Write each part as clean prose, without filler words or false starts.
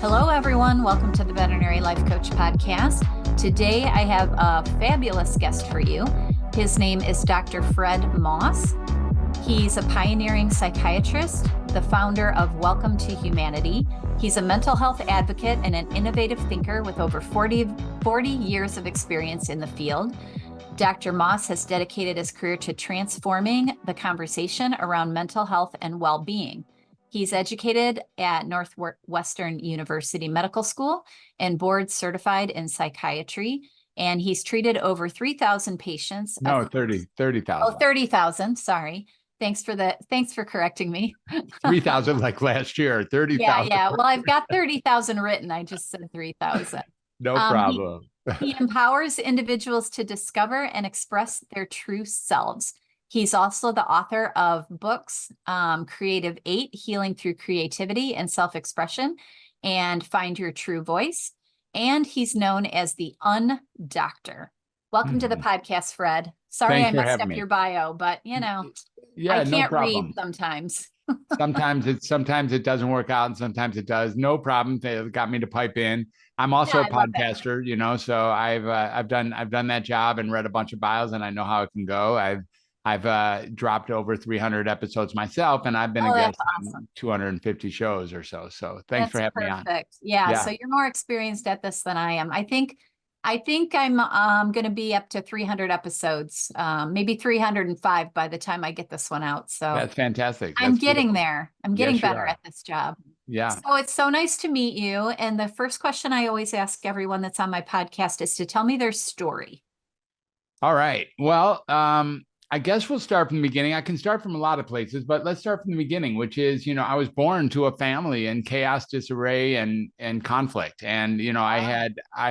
Hello, everyone. Welcome to the Veterinary Life Coach Podcast. Today, I have a fabulous guest for you. His name is Dr. Fred Moss. He's a pioneering psychiatrist, the founder of Welcome to Humanity. He's a mental health advocate and an innovative thinker with over 40 years of experience in the field. Dr. Moss has dedicated his career to transforming the conversation around mental health and well-being. He's educated at Northwestern University Medical School and board certified in psychiatry. And he's treated over 3,000 patients. No, 30,000. Oh, 30,000. Sorry. Thanks for correcting me. 3,000 like last year, 30,000. Yeah. Well, I've got 30,000 written. I just said 3,000. No problem. He empowers individuals to discover and express their true selves. He's also the author of books, Creative 8, Healing Through Creativity and Self-Expression, and Find Your True Voice. And he's known as the Undoctor. Welcome to the podcast, Fred. Sorry I messed up your bio, but I can't read sometimes. sometimes it doesn't work out and sometimes it does. No problem. They got me to pipe in. I'm also a podcaster, so I've done that job and read a bunch of bios and I know how it can go. I've dropped over 300 episodes myself, and I've been a guest on 250 shows or so. So thanks for having me on. Yeah. So you're more experienced at this than I am. I think I'm going to be up to 300 episodes, maybe 305 by the time I get this one out. So that's fantastic. I'm getting there. I'm getting better at this job. Yeah. So it's so nice to meet you. And the first question I always ask everyone that's on my podcast is to tell me their story. All right. Well, I guess we'll start from the beginning. I can start from a lot of places, but let's start from the beginning, which is, I was born to a family in chaos, disarray, and conflict. And, I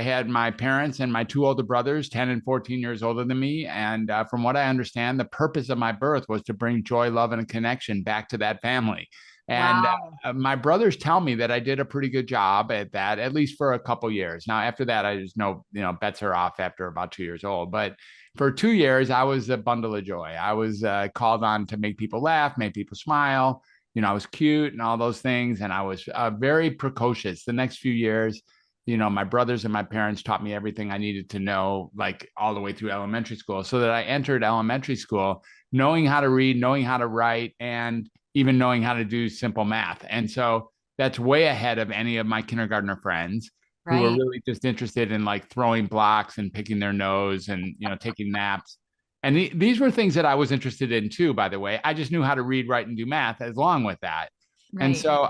had my parents and my two older brothers, 10 and 14 years older than me. And from what I understand, the purpose of my birth was to bring joy, love, and a connection back to that family. And my brothers tell me that I did a pretty good job at that, at least for a couple years. Now, after that, I just know, bets are off after about 2 years old. But for 2 years, I was a bundle of joy. I was called on to make people laugh, make people smile. I was cute and all those things. And I was very precocious. The next few years, my brothers and my parents taught me everything I needed to know, like all the way through elementary school, so that I entered elementary school knowing how to read, knowing how to write, and even knowing how to do simple math. And so that's way ahead of any of my kindergartner friends who were really just interested in like throwing blocks and picking their nose and, taking naps. And these were things that I was interested in too, by the way. I just knew how to read, write, and do math along with that. Right. And so,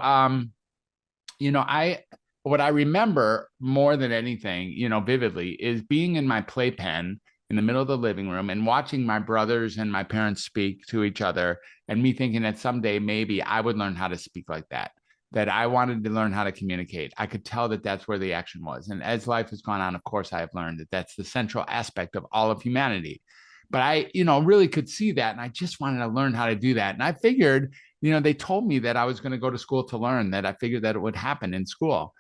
what I remember more than anything, vividly, is being in my playpen in the middle of the living room and watching my brothers and my parents speak to each other, and me thinking that someday maybe I would learn how to speak like that I wanted to learn how to communicate. I could tell that that's where the action was. And as life has gone on, of course, I have learned that that's the central aspect of all of humanity. But I, really could see that. And I just wanted to learn how to do that. And I figured, they told me that I was going to go to school to learn, that I figured that it would happen in school.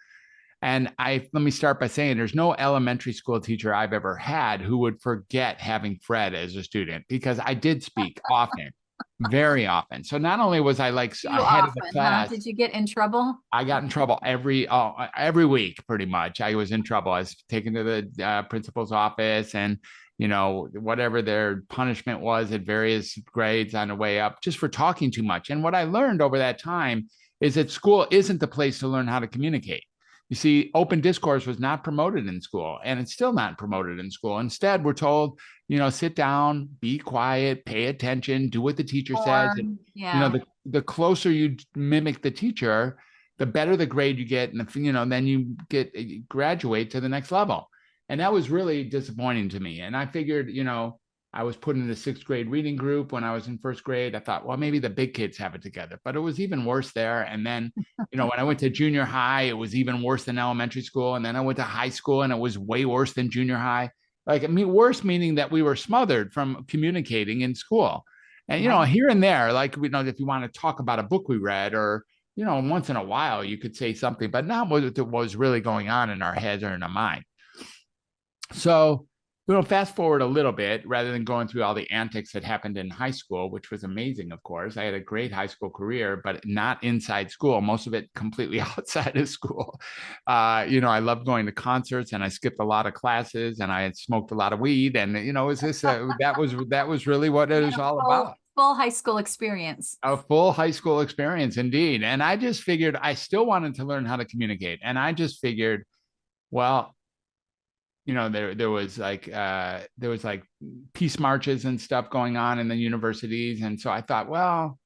And let me start by saying there's no elementary school teacher I've ever had who would forget having Fred as a student, because I did speak often, very often. So not only was I like ahead of the class. Did you get in trouble? I got in trouble every week, pretty much. I was in trouble. I was taken to the principal's office, and whatever their punishment was at various grades on the way up, just for talking too much. And what I learned over that time is that school isn't the place to learn how to communicate. You see, open discourse was not promoted in school, and it's still not promoted in school. Instead, we're told, sit down, be quiet, pay attention, do what the teacher says. And, the closer you mimic the teacher, the better the grade you get. And, then you graduate to the next level. And that was really disappointing to me. And I figured, I was put in the 6th grade reading group when I was in 1st grade. I thought, well, maybe the big kids have it together, but it was even worse there. And then, when I went to junior high, it was even worse than elementary school. And then I went to high school and it was way worse than junior high. Worse meaning that we were smothered from communicating in school. And, here and there, like, if you want to talk about a book we read, or, once in a while you could say something, but not what was really going on in our heads or in our mind. So, fast forward a little bit rather than going through all the antics that happened in high school, which was amazing, of course. I had a great high school career, but not inside school, most of it completely outside of school. I loved going to concerts and I skipped a lot of classes and I had smoked a lot of weed. And, is this, that was really what it was all about. Full high school experience. A full high school experience, indeed. And I just figured I still wanted to learn how to communicate. And I just figured, well, there was like peace marches and stuff going on in the universities. And so I thought, well,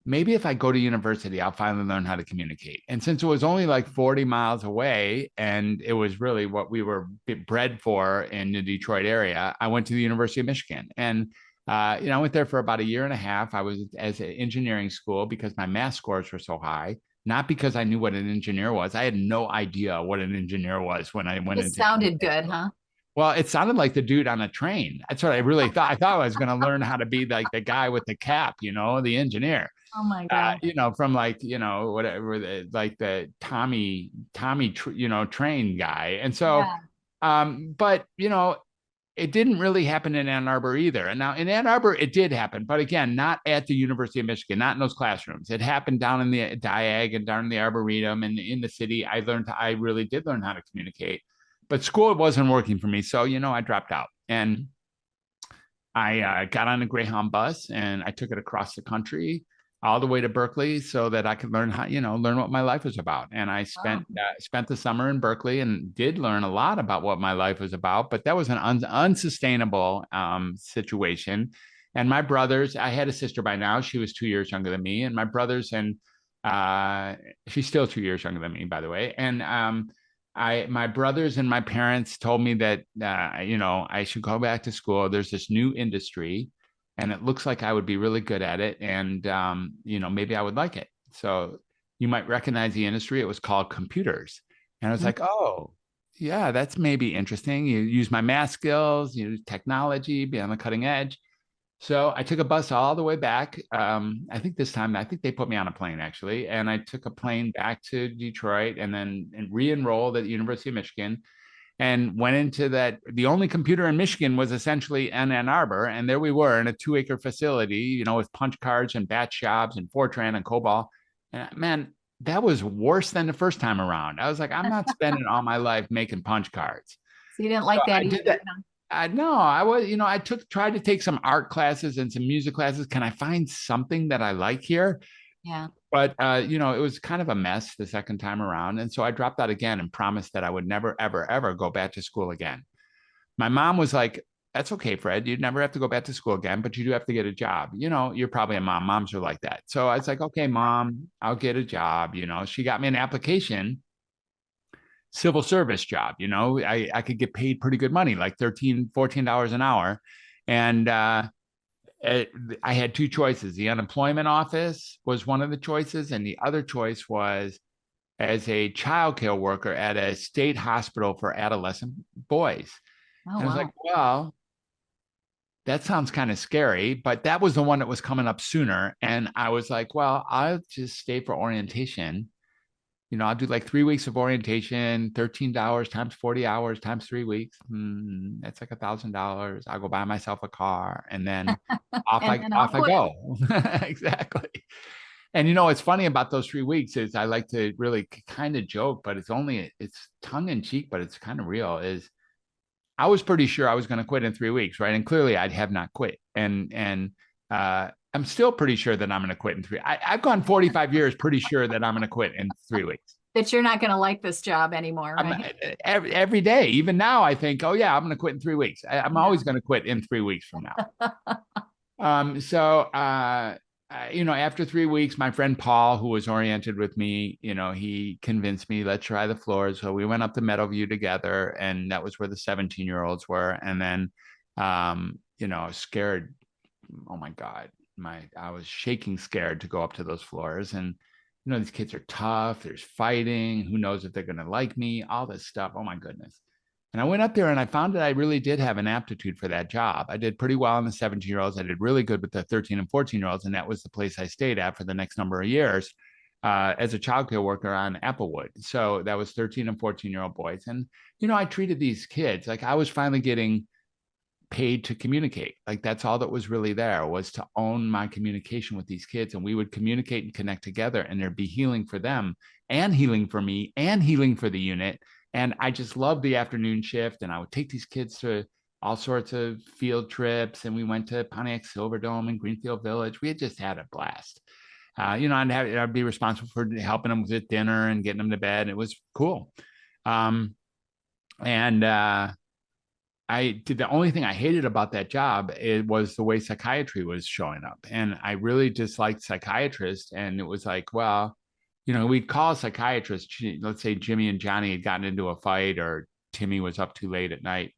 maybe if I go to university, I'll finally learn how to communicate. And since it was only like 40 miles away and it was really what we were bred for in the Detroit area, I went to the University of Michigan. And I went there for about a year and a half. I was as an engineering school because my math scores were so high. Not because I knew what an engineer was. I had no idea what an engineer was when I went into. It sounded good, huh? Well, it sounded like the dude on a train. That's what I really thought. I thought I was going to learn how to be like the guy with the cap, the engineer. Oh my God. From whatever, like the Tommy, train guy. And so, but it didn't really happen in Ann Arbor either. And now in Ann Arbor, it did happen, but again, not at the University of Michigan, not in those classrooms. It happened down in the Diag and down in the Arboretum and in the city. I really did learn how to communicate, but school wasn't working for me. So, I dropped out and I got on a Greyhound bus and I took it across the country all the way to Berkeley so that I could learn how, learn what my life was about. And I spent the summer in Berkeley and did learn a lot about what my life was about, but that was an unsustainable situation. And my brothers, I had a sister by now, she was 2 years younger than me, and my brothers and she's still 2 years younger than me, by the way. And my brothers and my parents told me that, I should go back to school. There's this new industry and it looks like I would be really good at it. And, maybe I would like it. So you might recognize the industry. It was called computers. And I was like, oh, yeah, that's maybe interesting. You use my math skills, use technology, be on the cutting edge. So I took a bus all the way back. I think they put me on a plane actually. And I took a plane back to Detroit and then re-enrolled at the University of Michigan. And went into that. The only computer in Michigan was essentially in Ann Arbor. And there we were in a 2-acre facility, with punch cards and batch jobs and Fortran and COBOL. And man, that was worse than the first time around. I was like, I'm not spending all my life making punch cards. So you didn't like that either? No, I was, I tried to take some art classes and some music classes. Can I find something that I like here? Yeah. But, it was kind of a mess the second time around. And so I dropped out again and promised that I would never, ever, ever go back to school again. My mom was like, that's okay, Fred. You'd never have to go back to school again, but you do have to get a job. You're probably a mom. Moms are like that. So I was like, okay, Mom, I'll get a job. She got me an application, civil service job. I could get paid pretty good money, like $13, $14 an hour. And, I had two choices. The unemployment office was one of the choices, and the other choice was as a child care worker at a state hospital for adolescent boys. Oh, and I was like, well, that sounds kind of scary, but that was the one that was coming up sooner. And I was like, well, I'll just stay for orientation. I'll do like 3 weeks of orientation, $13 times 40 hours times 3 weeks. That's like $1,000. I'll go buy myself a car and then off I go. Exactly. And what's funny about those 3 weeks is I like to really kind of joke, but it's tongue in cheek, but it's kind of real, is I was pretty sure I was going to quit in 3 weeks. Right. And clearly I have not quit. And I'm still pretty sure that I'm going to quit in 3. I've gone 45 years pretty sure that I'm going to quit in 3 weeks. That you're not going to like this job anymore, right? Every day, even now, I think, oh yeah, I'm going to quit in 3 weeks. I'm always going to quit in 3 weeks from now. So after 3 weeks, my friend Paul, who was oriented with me, he convinced me, let's try the floors. So we went up to Meadowview together, and that was where the 17-year-olds were. And then, scared. Oh my God. I was shaking scared to go up to those floors. And, these kids are tough. There's fighting. Who knows if they're going to like me, all this stuff. Oh my goodness. And I went up there and I found that I really did have an aptitude for that job. I did pretty well on the 17-year-olds. I did really good with the 13 and 14-year-olds. And that was the place I stayed at for the next number of years. as a child care worker on Applewood. So that was 13 and 14-year-old boys. And, you know, I treated these kids like I was finally getting paid to communicate. Like that's all that was really there, was to own my communication with these kids. And we would communicate and connect together, and there'd be healing for them and healing for me and healing for the unit. And I just loved the afternoon shift. And I would take these kids to all sorts of field trips. And we went to Pontiac Silverdome and Greenfield Village. We had just had a blast. You know, I'd be responsible for helping them with dinner and getting them to bed. It was cool. And I did, the only thing I hated about that job, it was the way psychiatry was showing up. And I really disliked psychiatrists. And it was like, well, you know, we'd call a psychiatrist, let's say Jimmy and Johnny had gotten into a fight, or Timmy was up too late at night.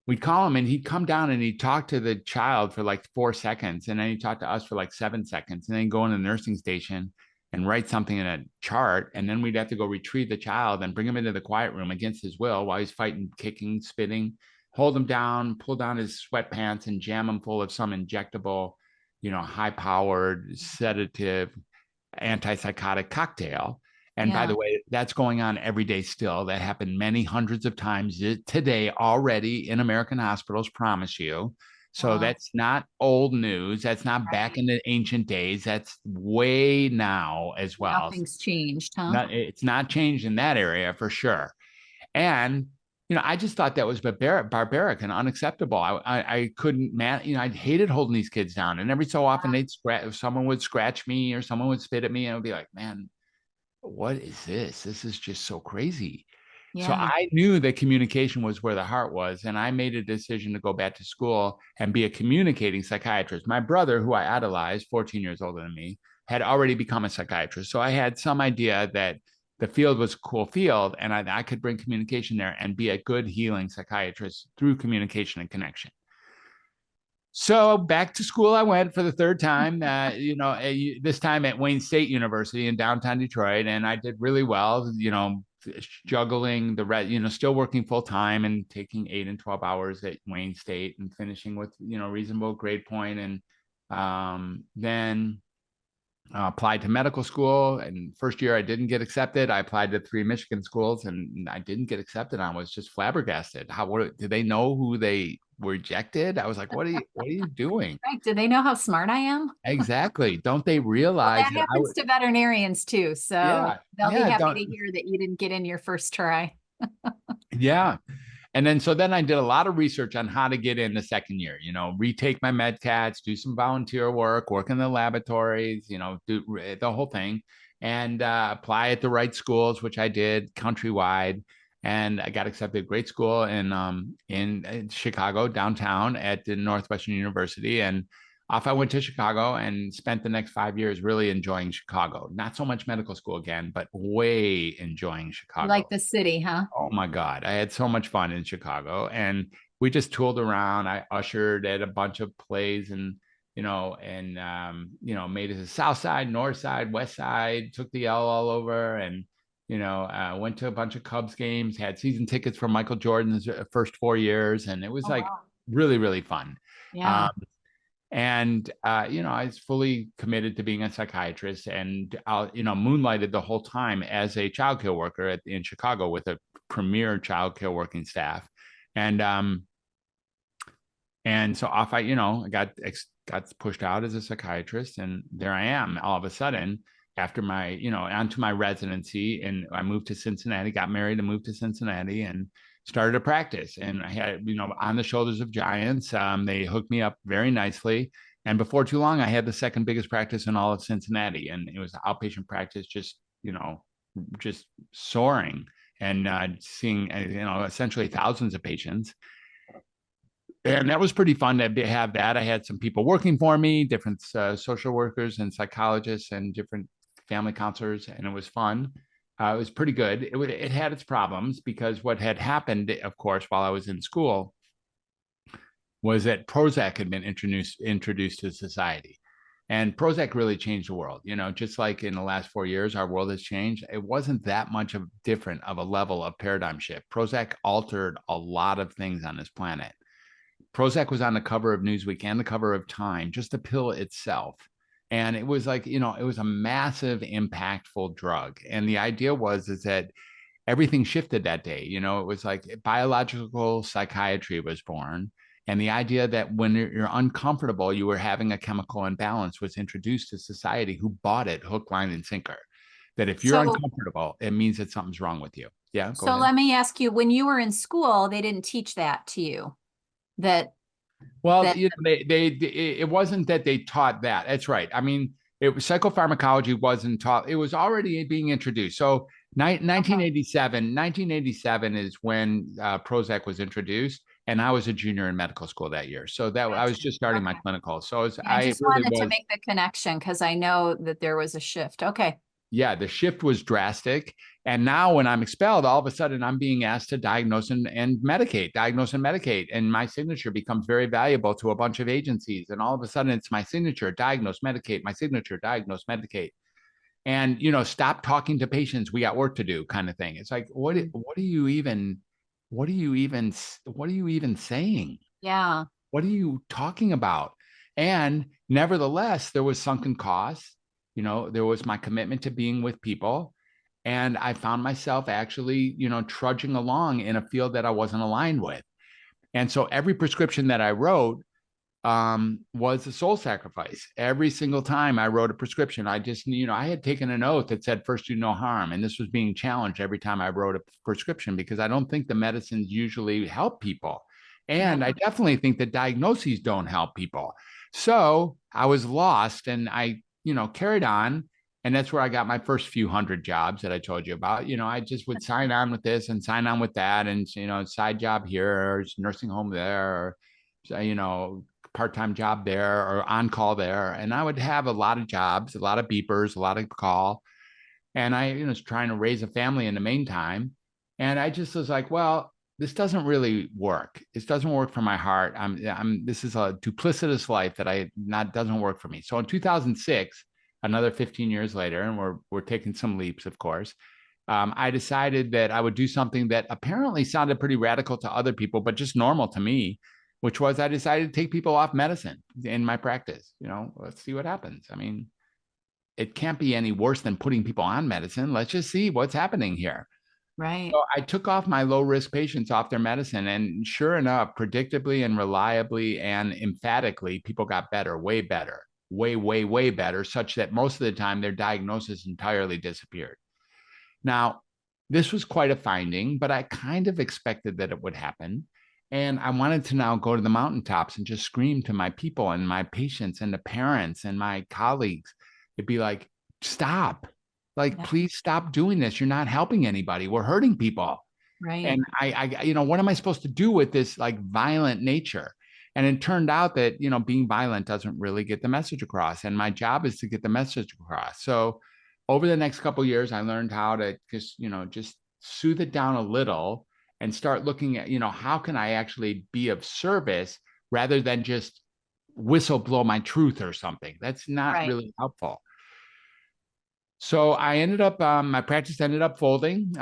We'd call him and he'd come down and he'd talk to the child for like 4 seconds. And then he'd talk to us for like 7 seconds. And then go in the nursing station and write something in a chart. And then we'd have to go retrieve the child and bring him into the quiet room against his will while he's fighting, kicking, spitting, hold him down, pull down his sweatpants and jam him full of some injectable, you know, high-powered sedative antipsychotic cocktail. And by the way, that's going on every day still. That happened many hundreds of times today already in American hospitals, promise you. So that's not old news. That's not back in the ancient days. That's way now as well. Nothing's changed, huh? It's not changed in that area for sure. And, you know, I just thought that was barbaric and unacceptable. I couldn't, you know, I hated holding these kids down. And every so often someone would scratch me or someone would spit at me, and I would be like, man, what is this? This is just so crazy. Yeah. So I knew that communication was where the heart was. And I made a decision to go back to school and be a communicating psychiatrist. My brother, who I idolized, 14 years older than me, had already become a psychiatrist. So I had some idea that the field was a cool field, and I could bring communication there and be a good healing psychiatrist through communication and connection. So back to school I went for the third time, you know, this time at Wayne State University in downtown Detroit. And I did really well, you know, juggling you know, still working full time and taking 8 and 12 hours at Wayne State and finishing with, you know, reasonable grade point. And then applied to medical school. And first year I didn't get accepted. I applied to 3 Michigan schools and I didn't get accepted. I was just flabbergasted. Did they know who they rejected? I was like, what are you doing? Right. Do they know how smart I am? Exactly. Don't they realize that happens to veterinarians too? So they'll be happy to hear that you didn't get in your first try. Yeah. And then I did a lot of research on how to get in the second year, you know, retake my med cats, do some volunteer work in the laboratories, you know, do the whole thing, and apply at the right schools, which I did countrywide. And I got accepted at a great school in Chicago, downtown at the Northwestern University. And off I went to Chicago and spent the next 5 years really enjoying Chicago. Not so much medical school again, but way enjoying Chicago. Like the city, huh? Oh my God. I had so much fun in Chicago, and we just tooled around. I ushered at a bunch of plays and, you know, made it to the South Side, North Side, West Side, took the L all over, and, you know, went to a bunch of Cubs games, had season tickets for Michael Jordan's first 4 years. And it was really, really fun. Yeah. And, you know, I was fully committed to being a psychiatrist, and, you know, moonlighted the whole time as a childcare worker in Chicago with a premier childcare working staff. And so off I got pushed out as a psychiatrist, and there I am all of a sudden after my, you know, onto my residency. And I moved to Cincinnati, got married and moved to Cincinnati, and started a practice. And I had, you know, on the shoulders of giants. They hooked me up very nicely. And before too long, I had the second biggest practice in all of Cincinnati. And it was outpatient practice, just, you know, just soaring, and seeing, you know, essentially thousands of patients. And that was pretty fun to have that. I had some people working for me, different social workers and psychologists and different family counselors. And it was fun. It was pretty good. It had its problems, because what had happened, of course, while I was in school was that Prozac had been introduced to society. And Prozac really changed the world. You know, just like in the last 4 years, our world has changed. It wasn't that much of different of a level of paradigm shift. Prozac altered a lot of things on this planet. Prozac was on the cover of Newsweek and the cover of Time, just the pill itself. And it was like, it was a massive, impactful drug. And the idea is that everything shifted that day. It was like biological psychiatry was born. And the idea that when you're uncomfortable, you were having a chemical imbalance was introduced to society, who bought it hook, line, and sinker. That if you're So, uncomfortable, it means that something's wrong with you. Yeah, go so ahead. let me ask you, when you were in school, they didn't teach that to you, that, Well, that, it wasn't that they taught that. That's right. I mean, psychopharmacology wasn't taught. It was already being introduced. So 1987 is when Prozac was introduced, and I was a junior in medical school that year. So I was gotcha. just starting my Okay. clinical. So I I just really wanted to was. make the connection because I know that there was a shift. Okay. Yeah, the shift was drastic. And now when I'm expelled, all of a sudden I'm being asked to diagnose and medicate. And my signature becomes very valuable to a bunch of agencies. And all of a sudden it's my signature, diagnose, medicate, my signature, diagnose, medicate. And, stop talking to patients. We got work to do, kind of thing. It's like, what are you even, what are you even, what are you even saying? Yeah. What are you talking about? And nevertheless, there was sunken costs. There was my commitment to being with people. And I found myself actually, trudging along in a field that I wasn't aligned with. And so every prescription that I wrote was a soul sacrifice. Every single time I wrote a prescription, I just, I had taken an oath that said, first do no harm. And this was being challenged every time I wrote a prescription, because I don't think the medicines usually help people. Yeah. And I definitely think that diagnoses don't help people. So I was lost, and I, carried on. And that's where I got my first few hundred jobs that I told you about. I just would sign on with this and sign on with that. And, side job here, or nursing home there, or, part-time job there, or on call there. And I would have a lot of jobs, a lot of beepers, a lot of call. And I, was trying to raise a family in the meantime. And I just was like, well, this doesn't really work. This doesn't work for my heart. This is a duplicitous life that doesn't work for me. So in 2006, another 15 years later, and we're taking some leaps, of course, I decided that I would do something that apparently sounded pretty radical to other people, but just normal to me, which was I decided to take people off medicine in my practice. Let's see what happens. I mean, it can't be any worse than putting people on medicine. Let's just see what's happening here. Right. So I took off my low risk patients off their medicine. And sure enough, predictably and reliably and emphatically, people got better, way better, way, way, way better, such that most of the time their diagnosis entirely disappeared. Now, this was quite a finding, but I kind of expected that it would happen. And I wanted to now go to the mountaintops and just scream to my people and my patients and the parents and my colleagues. It'd be like, stop. Like, Yeah. please stop doing this. You're not helping anybody. We're hurting people. Right. And what am I supposed to do with this like violent nature? And it turned out that, being violent doesn't really get the message across. And my job is to get the message across. So over the next couple of years, I learned how to just soothe it down a little and start looking at, how can I actually be of service rather than just whistle blow my truth or something. That's not Right. really helpful. So I ended up, my practice ended up folding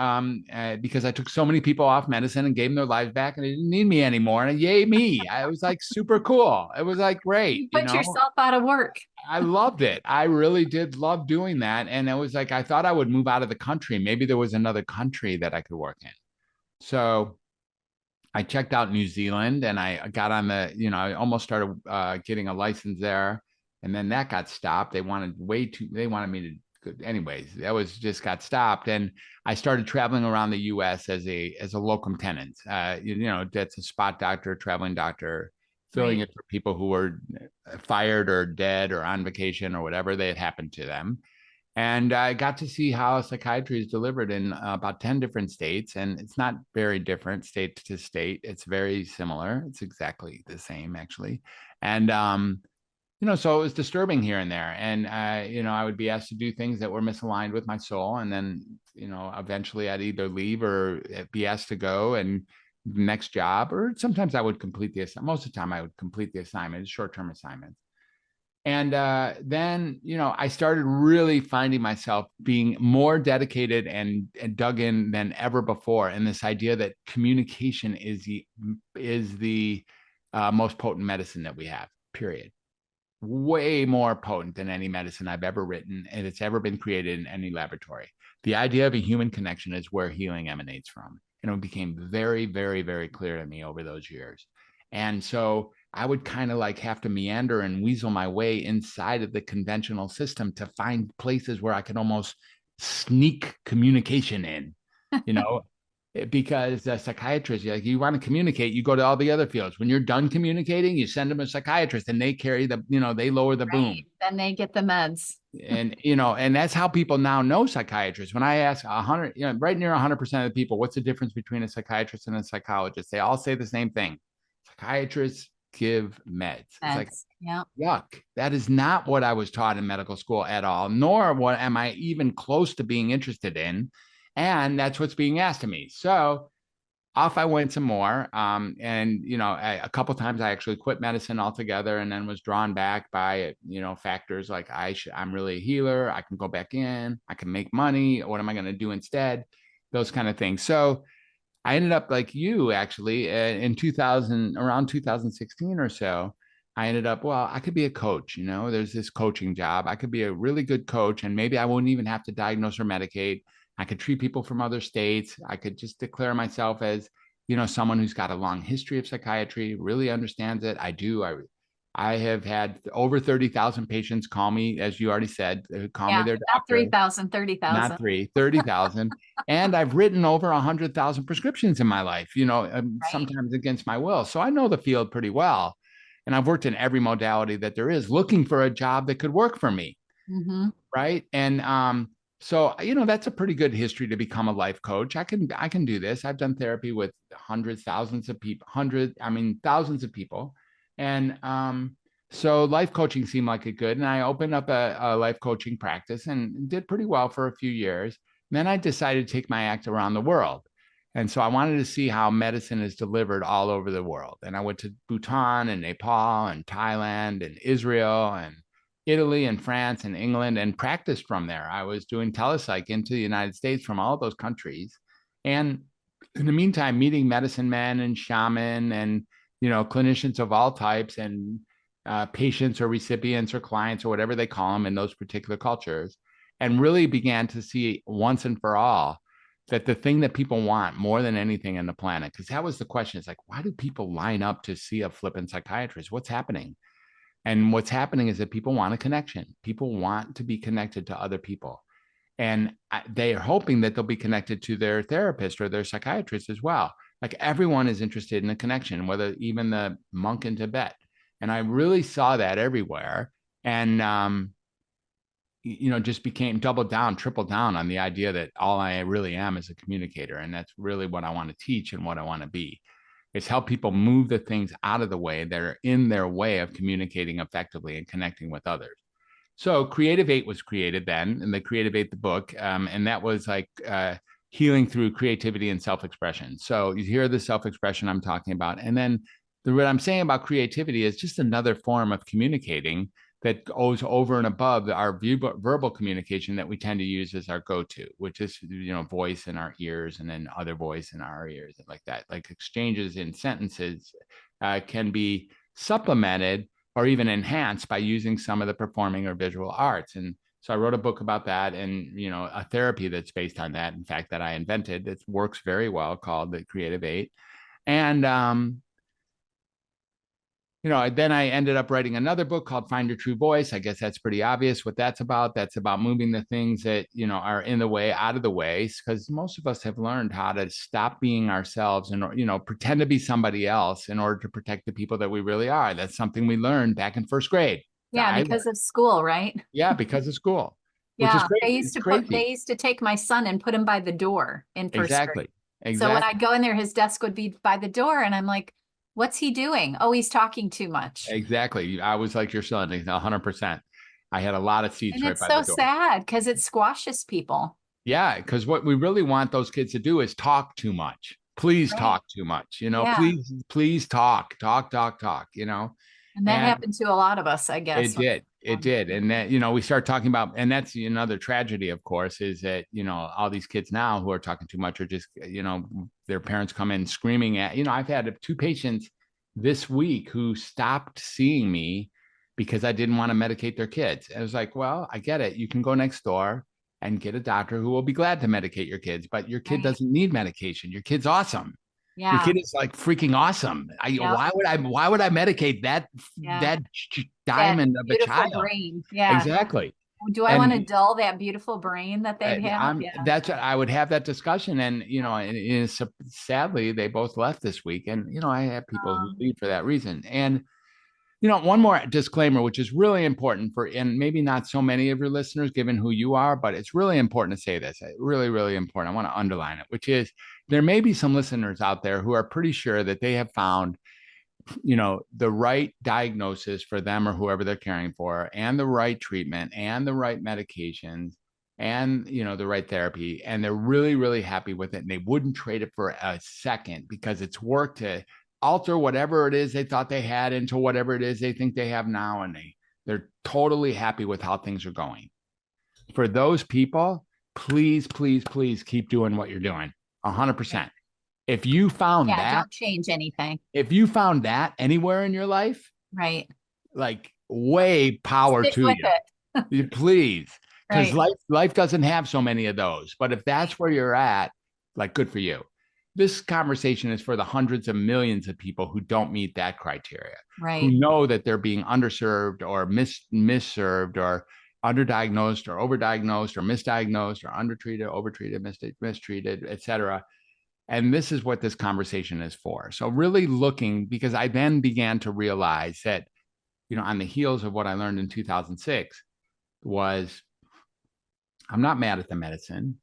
because I took so many people off medicine and gave them their lives back, and they didn't need me anymore. And yay me. I was like super cool. It was like great, You put yourself out of work. I loved it. I really did love doing that. And it was like, I thought I would move out of the country. Maybe there was another country that I could work in. So I checked out New Zealand, and I got on I almost started getting a license there. And then that got stopped. They wanted me to, anyways, that was just got stopped. And I started traveling around the US as a locum tenens. That's a spot doctor, traveling doctor, filling Right. it for people who were fired or dead or on vacation or whatever they had happened to them. And I got to see how psychiatry is delivered in about 10 different states. And it's not very different state to state. It's very similar. It's exactly the same, actually. And, so it was disturbing here and there. And, I would be asked to do things that were misaligned with my soul. And then, eventually I'd either leave or be asked to go and next job, or sometimes I would complete the assignment. Most of the time I would complete the assignment, short-term assignments. And then, I started really finding myself being more dedicated and dug in than ever before. And this idea that communication is the most potent medicine that we have, period. way more potent than any medicine I've ever written, and it's ever been created in any laboratory. The idea of a human connection is where healing emanates from. And it became very, very, very clear to me over those years. And so I would kind of like have to meander and weasel my way inside of the conventional system to find places where I could almost sneak communication in, you know, because a psychiatrist, like, you want to communicate, you go to all the other fields. When you're done communicating, you send them a psychiatrist and they carry the, they lower the boom. Then they get the meds. And, and that's how people now know psychiatrists. When I ask 100, right near 100% of the people, what's the difference between a psychiatrist and a psychologist? They all say the same thing. Psychiatrists give meds. It's like, yeah, yuck. That is not what I was taught in medical school at all, nor what am I even close to being interested in. And that's what's being asked of me. So off I went some more. And, a couple of times I actually quit medicine altogether and then was drawn back by, factors like I'm really a healer. I can go back in, I can make money. What am I going to do instead? Those kind of things. So I ended up like you actually in around 2016 or so. I ended up, I could be a coach, there's this coaching job. I could be a really good coach and maybe I wouldn't even have to diagnose or medicate. I could treat people from other states. I could just declare myself as, someone who's got a long history of psychiatry, really understands it. I do. I have had over 30,000 patients call me, as you already said, call me their doctor. Not 3,000, 30,000. Not 30,000. And I've written over 100,000 prescriptions in my life, sometimes against my will. So I know the field pretty well. And I've worked in every modality that there is, looking for a job that could work for me. Mm-hmm. Right. And so, that's a pretty good history to become a life coach. I can do this. I've done therapy with thousands of people. And so life coaching seemed like a good, and I opened up a life coaching practice and did pretty well for a few years. And then I decided to take my act around the world. And so I wanted to see how medicine is delivered all over the world. And I went to Bhutan and Nepal and Thailand and Israel and Italy and France and England and practiced from there. I was doing telepsych into the United States from all those countries. And in the meantime, meeting medicine men and shaman and, clinicians of all types and patients or recipients or clients or whatever they call them in those particular cultures, and really began to see once and for all that the thing that people want more than anything in the planet, because that was the question. It's like, why do people line up to see a flippant psychiatrist? What's happening? And what's happening is that people want a connection. People want to be connected to other people. And they are hoping that they'll be connected to their therapist or their psychiatrist as well. Like, everyone is interested in a connection, whether even the monk in Tibet. And I really saw that everywhere. And, just tripled down on the idea that all I really am is a communicator. And that's really what I want to teach and what I want to be. Is help people move the things out of the way that are in their way of communicating effectively and connecting with others. So Creative 8 was created then, and the Creative 8, the book, and that was like healing through creativity and self-expression. So you hear the self-expression I'm talking about. And then what I'm saying about creativity is just another form of communicating that goes over and above our verbal communication that we tend to use as our go-to, which is, voice in our ears and then other voice in our ears and like that. Like, exchanges in sentences can be supplemented or even enhanced by using some of the performing or visual arts. And so I wrote a book about that and, a therapy that's based on that, in fact, that I invented, that works very well, called the Creative 8. And, then I ended up writing another book called Find Your True Voice. I guess that's pretty obvious what that's about. That's about moving the things that, are in the way out of the way, because most of us have learned how to stop being ourselves and, pretend to be somebody else in order to protect the people that we really are. That's something we learned back in first grade. Yeah, because of school, right? Yeah, because of school. Yeah, which is crazy. They used to take my son and put him by the door in first grade. Exactly. So when I'd go in there, his desk would be by the door, and I'm like, what's he doing? Oh, he's talking too much. Exactly. I was like your son, 100%. I had a lot of seats right by the door. It's so sad because it squashes people. Yeah, because what we really want those kids to do is talk too much. Please talk too much. Please talk. And that happened to a lot of us, I guess. It did. And that, we start talking about, and that's another tragedy, of course, is that, all these kids now who are talking too much are just, their parents come in screaming at, I've had 2 patients this week who stopped seeing me because I didn't want to medicate their kids. And I was like, well, I get it. You can go next door and get a doctor who will be glad to medicate your kids, but your kid doesn't need medication. Your kid's awesome. Your Yeah. kid is like freaking awesome. Yep. Why would I medicate that diamond of a Beautiful child? brain. Yeah. Exactly. Do I want to dull that beautiful brain that they've had? That's I would have that discussion, and sadly they both left this week, and I have people who leave for that reason. And one more disclaimer, which is really important and maybe not so many of your listeners, given who you are, but it's really important to say this. Really, really important. I want to underline it, which is there may be some listeners out there who are pretty sure that they have found the right diagnosis for them or whoever they're caring for, and the right treatment and the right medications and, the right therapy. And they're really, really happy with it. And they wouldn't trade it for a second because it's worked to alter whatever it is they thought they had into whatever it is they think they have now. And they're totally happy with how things are going. For those people, please, please, please keep doing what you're doing 100%. If you found that, don't change anything. If you found that anywhere in your life, right, like way power stick to with you. Please, because right. life doesn't have so many of those. But if that's where you're at, like, good for you. This conversation is for the hundreds of millions of people who don't meet that criteria, right? Who know that they're being underserved or misserved or underdiagnosed or overdiagnosed or misdiagnosed or undertreated, overtreated, mistreated, et cetera. And this is what this conversation is for. So really looking, because I then began to realize that, on the heels of what I learned in 2006 was, I'm not mad at the medicine.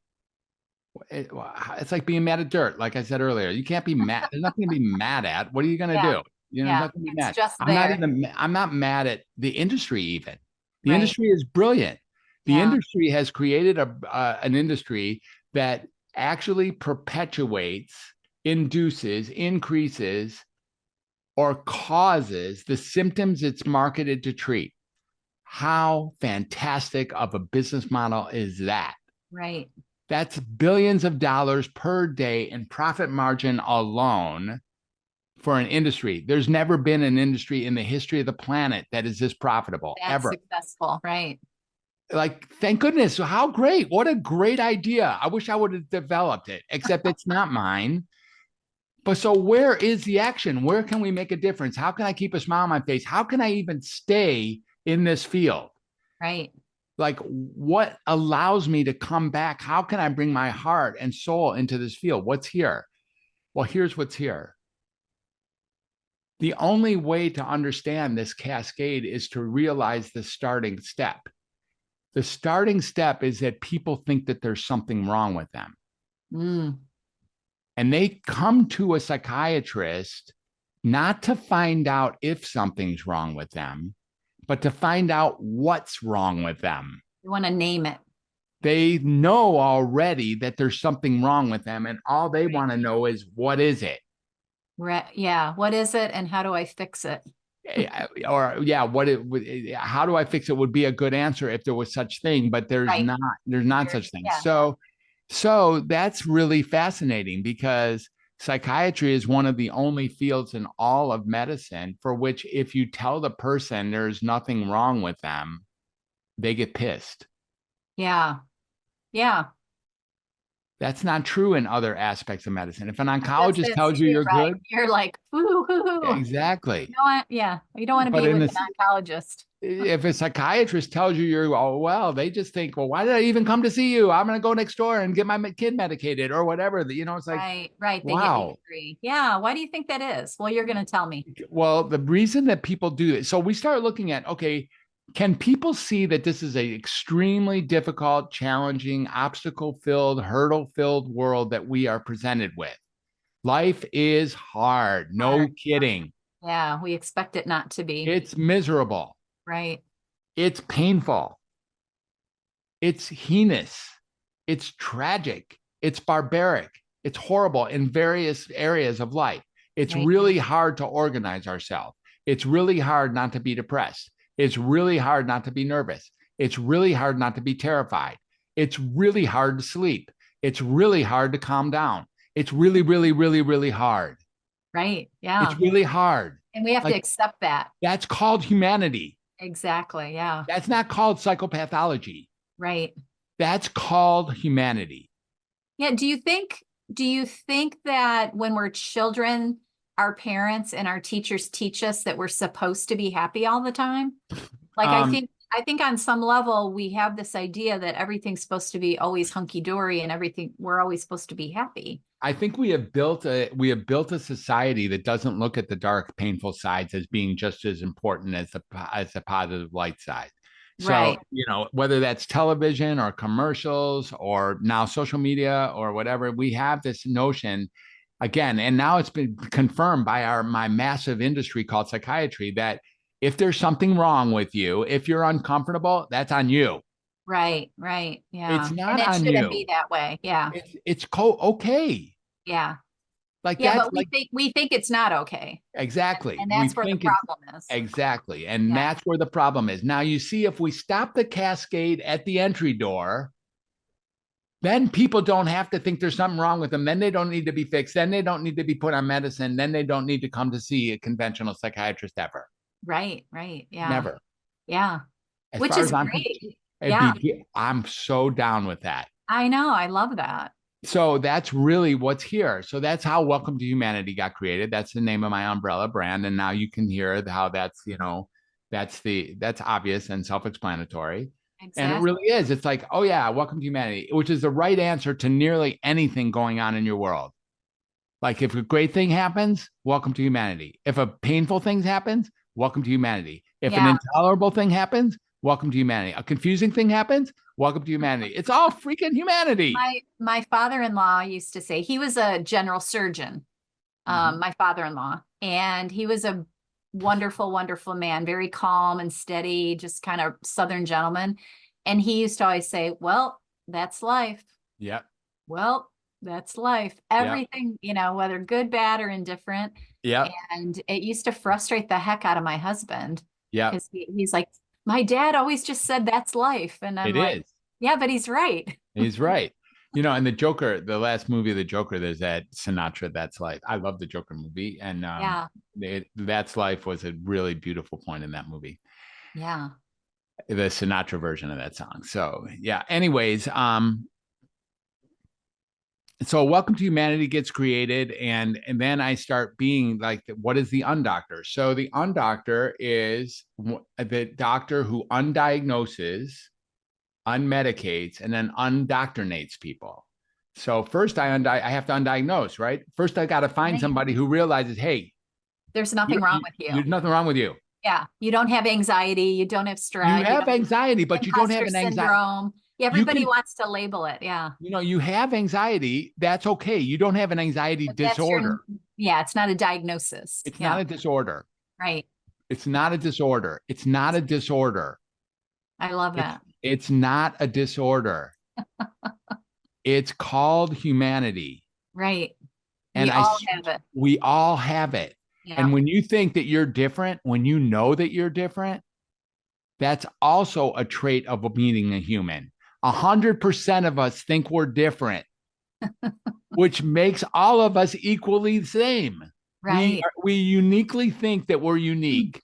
It's like being mad at dirt. Like I said earlier, you can't be mad. There's nothing to be mad at. What are you going to do? Nothing to be mad. I'm not mad at the industry even. The industry is brilliant. The industry has created an industry that actually perpetuates, induces, increases, or causes the symptoms it's marketed to treat. How fantastic of a business model is that? Right. That's billions of dollars per day in profit margin alone for an industry. There's never been an industry in the history of the planet that is this profitable, ever. Successful, right? Like, thank goodness. How great. What a great idea. I wish I would have developed it, except it's not mine. But so where is the action? Where can we make a difference? How can I keep a smile on my face? How can I even stay in this field? Right. Like, what allows me to come back? How can I bring my heart and soul into this field? What's here? Well, here's what's here. The only way to understand this cascade is to realize the starting step. The starting step is that people think that there's something wrong with them. And they come to a psychiatrist not to find out if something's wrong with them, but to find out what's wrong with them. You want to name it. They know already that there's something wrong with them, and all they want to know is, what is it? Yeah. What is it, and how do I fix it? Or how do I fix it would be a good answer if there was such thing, but there's not such thing. Yeah. So that's really fascinating, because psychiatry is one of the only fields in all of medicine for which, if you tell the person there's nothing wrong with them, they get pissed. Yeah. That's not true in other aspects of medicine. If an oncologist tells you you're good, you're like, woo-hoo. Exactly. You don't want to be with an oncologist. If a psychiatrist tells you you're, they just think, well, why did I even come to see you? I'm going to go next door and get my kid medicated or whatever. It's like, right. They wow. get angry. Yeah. Why do you think that is? Well, you're going to tell me. Well, the reason that people do it. So we start looking at, okay, can people see that this is an extremely difficult, challenging, obstacle-filled, hurdle-filled world that we are presented with? Life is hard. No kidding. Yeah, we expect it not to be. It's miserable. Right. It's painful. It's heinous. It's tragic. It's barbaric. It's horrible in various areas of life. It's really hard to organize ourselves. It's really hard not to be depressed. It's really hard not to be nervous. It's really hard not to be terrified. It's really hard to sleep. It's really hard to calm down. It's really, really, really, really hard. Right. Yeah. It's really hard. And we have to accept that. That's called humanity. Exactly. Yeah. That's not called psychopathology. Right. That's called humanity. Yeah. Do you think that when we're children, our parents and our teachers teach us that we're supposed to be happy all the time? Like Um, I think on some level we have this idea that everything's supposed to be always hunky dory and everything we're always supposed to be happy. I think we have built a society that doesn't look at the dark, painful sides as being just as important as the positive light side. So, Right. whether that's television or commercials or now social media or whatever, we have this notion again, and now it's been confirmed by my massive industry called psychiatry that if there's something wrong with you, if you're uncomfortable, that's on you. Right. Right. It's Yeah. And not it on shouldn't be you. that way. Yeah. Okay. Yeah. Like Yeah, that's but like we think it's not okay. exactly. And We that's where the think it's problem is. exactly. And Yeah. that's where the problem is. Now you see, if we stop the cascade at the entry door, then people don't have to think there's something wrong with them. Then they don't need to be fixed. Then they don't need to be put on medicine. Then they don't need to come to see a conventional psychiatrist ever. Right. Right. Yeah. Never. Yeah. As Which far is as I'm great. concerned, Yeah. I'm so down with that. I know. I love that. So that's really what's here. So that's how Welcome to Humanity got created. That's the name of my umbrella brand. And now you can hear how that's obvious and self-explanatory. And it Exactly. really is. It's like, oh yeah, Welcome to Humanity, which is the right answer to nearly anything going on in your world. Like if a great thing happens, welcome to humanity. If a painful thing happens, welcome to humanity. If an Yeah. intolerable thing happens, welcome to humanity. A confusing thing happens, welcome to humanity. It's all freaking humanity. My father-in-law used to say he was a general surgeon, Mhm. my father-in-law, and he was a wonderful, wonderful man, very calm and steady, just kind of Southern gentleman. And he used to always say, well, that's life. Yep. Well, that's life. Yep. Everything, whether good, bad, or indifferent. Yep. And it used to frustrate the heck out of my husband Yep. because he's like, my dad always just said that's life. And I'm It like, is. yeah, but he's right. He's right. And the Joker, the last movie of the Joker, there's that Sinatra, That's Life. I love the Joker movie. And Yeah. That's Life was a really beautiful point in that movie. Yeah. The Sinatra version of that song. So yeah. Anyways, so Welcome to Humanity gets created, and then I start being like, what is the undoctor? So the undoctor is the doctor who undiagnoses, unmedicates, and then undoctrinates people. So first I have to undiagnose, right? First I got to find Right. somebody who realizes, hey, There's nothing wrong with you. there's nothing wrong with you. Yeah. You don't have anxiety. You don't have You stress. You have don't anxiety, but you don't have imposter an anxiety. syndrome. Yeah, You everybody can, wants to label it. Yeah. you have anxiety. That's okay. You don't have an anxiety But that's your, disorder. yeah, it's not a diagnosis. It's Yeah. not a disorder. Right. It's not a disorder. It's not a disorder. I love It's, that. it's not a disorder. It's called humanity. Right. And We all have it. we all have it. Yeah. And when you think that you're different, when you know that you're different, that's also a trait of being a human. 100% of us think we're different, which makes all of us equally the same. Right. We uniquely think that we're unique,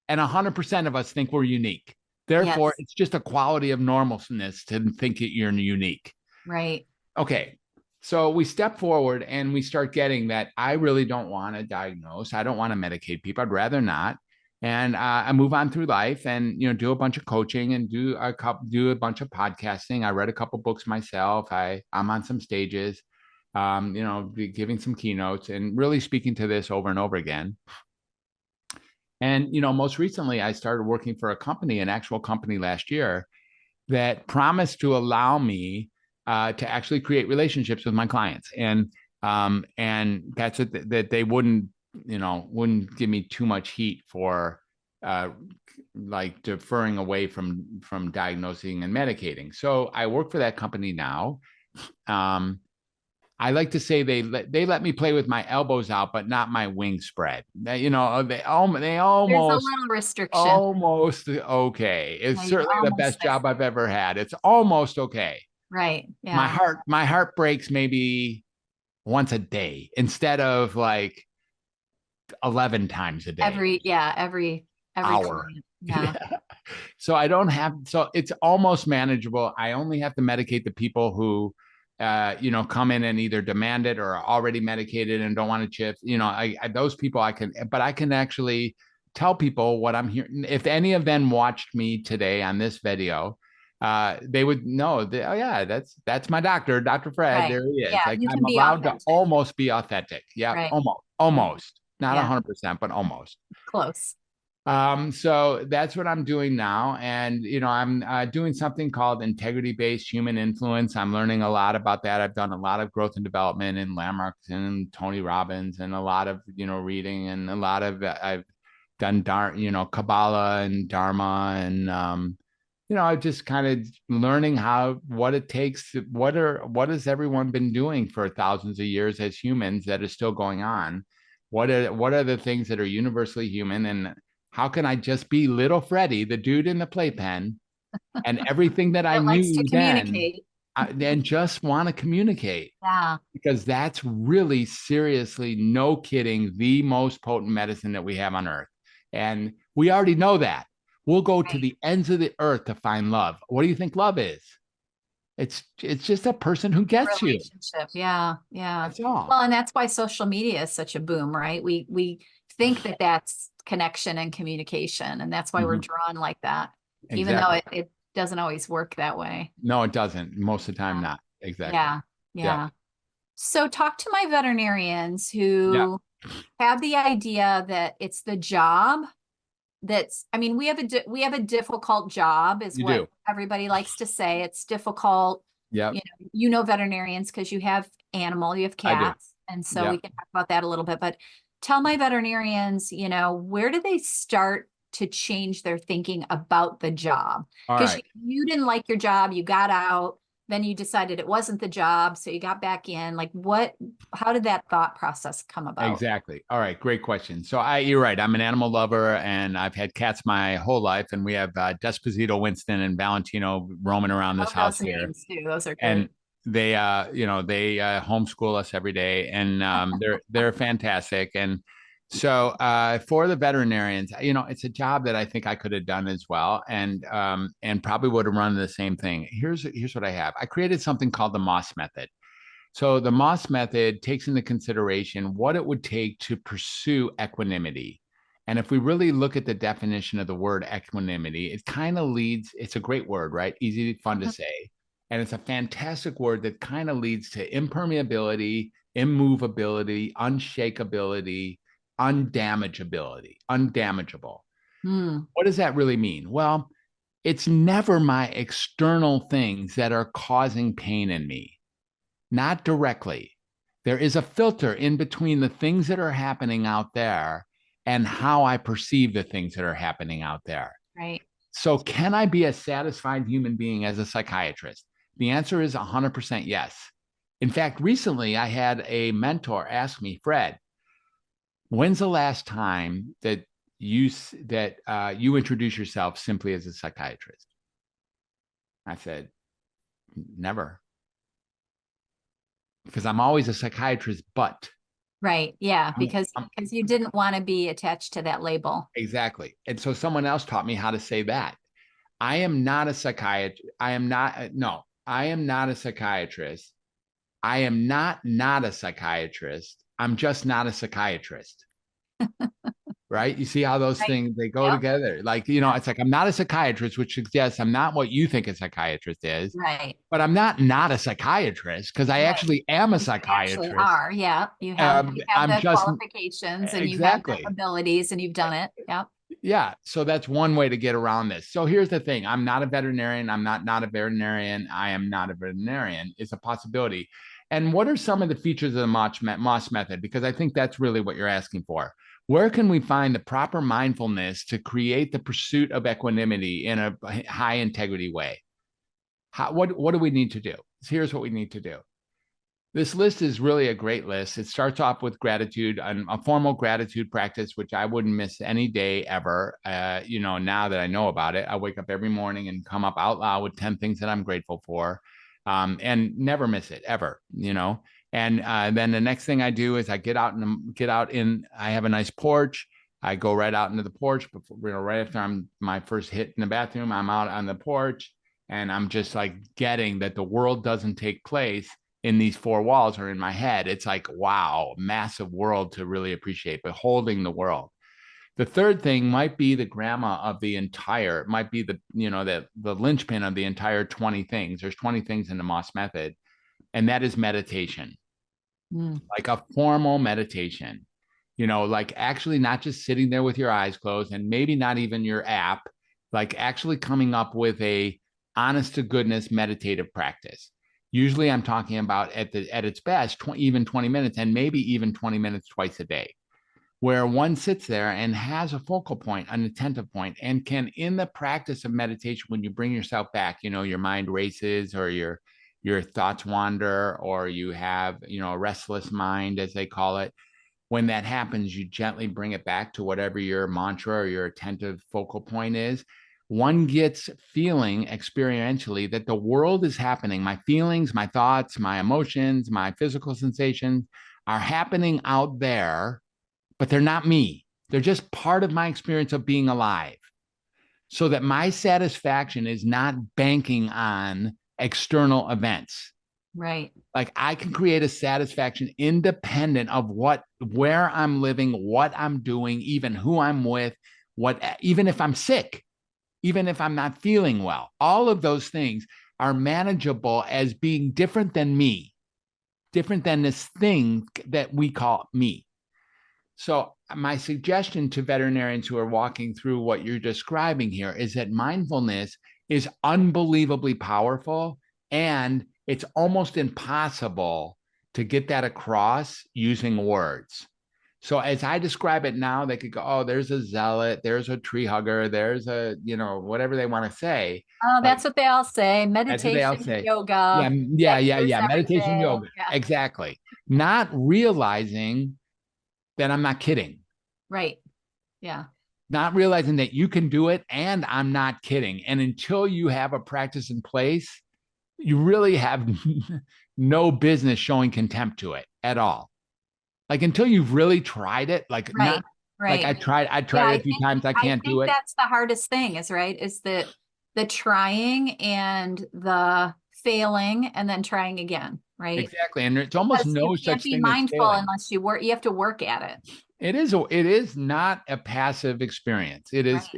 and 100% of us think we're unique. Therefore, Yes. it's just a quality of normalness to think that you're unique. Right. Okay. So we step forward and we start getting that I really don't want to diagnose. I don't want to medicate people. I'd rather not. And I move on through life and do a bunch of coaching and do a bunch of podcasting. I read a couple books myself. I'm on some stages, giving some keynotes and really speaking to this over and over again. And most recently, I started working for a company, an actual company last year that promised to allow me to actually create relationships with my clients, and that's it, that they wouldn't give me too much heat for like deferring away from diagnosing and medicating. So I work for that company now. I like to say they let me play with my elbows out, but not my wings spread. They There's a almost little restriction. almost okay. It's Yeah, you're certainly the almost best there. job I've ever had. It's almost okay. Right. Yeah. My heart breaks maybe once a day instead of like 11 times a day. Every Hour. client. Yeah. So I don't have, so it's almost manageable. I only have to medicate the people who, come in and either demand it or are already medicated and don't want to chip. Those people I can, but I can actually tell people what I'm hearing. If any of them watched me today on this video, they would know that, oh yeah, that's my doctor, Dr. Fred. Right. There he is. Yeah. Like You I'm can be allowed to authentic. almost be authentic. Yeah, Right. almost, not Yeah. 100%, but almost. Close. So that's what I'm doing now. And, I'm doing something called integrity-based human influence. I'm learning a lot about that. I've done a lot of growth and development in Lamarck and Tony Robbins and a lot of, reading and a lot of, I've done, Kabbalah and Dharma and, I just kind of learning what it takes. What has everyone been doing for thousands of years as humans that is still going on? What are the things that are universally human, and how can I just be little Freddie, the dude in the playpen, and everything that I That likes to knew then, communicate. and just want to communicate? Yeah. Because that's really, seriously, no kidding, the most potent medicine that we have on earth. And we already know that. We'll go to Right. the ends of the earth to find love. What do you think love is? It's just a person who gets you. Relationship. Yeah. Yeah. That's all. Well, and that's why social media is such a boom, right? We think that that's connection and communication, and that's why we're drawn like that, even though Exactly. it doesn't always work that way. No, it doesn't. Most of the time, Yeah. not. Exactly. Yeah. Yeah. Yeah. So talk to my veterinarians Yeah. who have the idea that it's the job I mean, we have a difficult job, is You what do. everybody likes to say. It's difficult. Yep. Veterinarians because you have you have I do. cats, and so we Yep. can talk about that a little bit. But tell my veterinarians, where do they start to change their thinking about the job? All Because right. you didn't like your job, you got out, then you decided it wasn't the job, so you got back in. Like how did that thought process come about? Exactly. All right. Great question. So you're right. I'm an animal lover, and I've had cats my whole life. And we have Desposito, Winston, and Valentino roaming around I this love house those here, names too. Those are and great. they homeschool us every day, and they're fantastic. And so for the veterinarians, it's a job that I think I could have done as well, and probably would have run the same thing. Here's what I have. I created something called the Moss method. So the Moss method takes into consideration what it would take to pursue equanimity. And if we really look at the definition of the word equanimity, it kind of leads, it's a great word, right? Easy, fun to say. And it's a fantastic word that kind of leads to impermeability, immovability, unshakability, undamageable. Hmm. What does that really mean? Well, it's never my external things that are causing pain in me, not directly. There is a filter in between the things that are happening out there and how I perceive the things that are happening out there. Right. So, can I be a satisfied human being as a psychiatrist? The answer is 100% yes. In fact, recently I had a mentor ask me, Fred, when's the last time that you introduce yourself simply as a psychiatrist? I said, never, because I'm always a psychiatrist, but Right. Yeah. I'm, Because I'm, you didn't want to be attached to that label. exactly. And so someone else taught me how to say that. I am not a psychiatrist. I am not, no, I am not a psychiatrist. I am not a psychiatrist. I'm just not a psychiatrist. Right? You see how those Right. things they go Yep. together. Like, Yep. it's like I'm not a psychiatrist, which suggests I'm not what you think a psychiatrist is, Right. but I'm not a psychiatrist because I Right. actually am a You actually psychiatrist. are. Yeah. You have I'm the just qualifications and you have the exactly. abilities and you've done it. Yep. Yeah. So that's one way to get around this. So here's the thing. I'm not a veterinarian. I'm not a veterinarian. I am not a veterinarian. It's a possibility. And what are some of the features of the Moss method? Because I think that's really what you're asking for. Where can we find the proper mindfulness to create the pursuit of equanimity in a high integrity way? What do we need to do? So here's what we need to do. This list is really a great list. It starts off with gratitude, a formal gratitude practice, which I wouldn't miss any day ever. Now that I know about it, I wake up every morning and come up out loud with 10 things that I'm grateful for, and never miss it ever, And then the next thing I do is I get out I have a nice porch. I go right out into the porch before, right after my first hit in the bathroom, I'm out on the porch and I'm just like getting that the world doesn't take place in these four walls or in my head. It's like, wow, massive world to really appreciate, beholding the world. The third thing might be the grandma of the entire, it might be the linchpin of the entire 20 things. There's 20 things in the Moss method, and that is meditation, like a formal meditation. Like actually not just sitting there with your eyes closed and maybe not even your app, like actually coming up with a honest to goodness meditative practice. Usually I'm talking about at its best, even 20 minutes and maybe even 20 minutes twice a day, where one sits there and has a focal point, an attentive point, and can, in the practice of meditation, when you bring yourself back, your mind races or your thoughts wander, or you have, a restless mind, as they call it. When that happens, you gently bring it back to whatever your mantra or your attentive focal point is. One gets feeling experientially that the world is happening. My feelings, my thoughts, my emotions, my physical sensations are happening out there, but they're not me. They're just part of my experience of being alive. So that my satisfaction is not banking on external events. Right. Like I can create a satisfaction independent of where I'm living, what I'm doing, even who I'm with, even if I'm sick, even if I'm not feeling well. All of those things are manageable as being different than me, different than this thing that we call me. So my suggestion to veterinarians who are walking through what you're describing here is that mindfulness is unbelievably powerful, and it's almost impossible to get that across using words. So as I describe it now, they could go, oh, there's a zealot, there's a tree hugger, there's a, whatever they want to say. Oh, that's what they all say. That's what they all Meditation, say. yoga. Yeah. Meditation, Everything. yoga. Yeah. Exactly. Not realizing that I'm not kidding. Right. Yeah. Not realizing that you can do it and I'm not kidding. And until you have a practice in place, you really have no business showing contempt to it at all. Like until you've really tried it, like Right. not like Right. I tried Yeah, it a few times, I can't do it. that's the hardest thing is right, is the trying and the failing and then trying again, right? Exactly. And it's almost Because you no can't such be thing as mindful failing. unless you have to work at it. It is not a passive experience. It is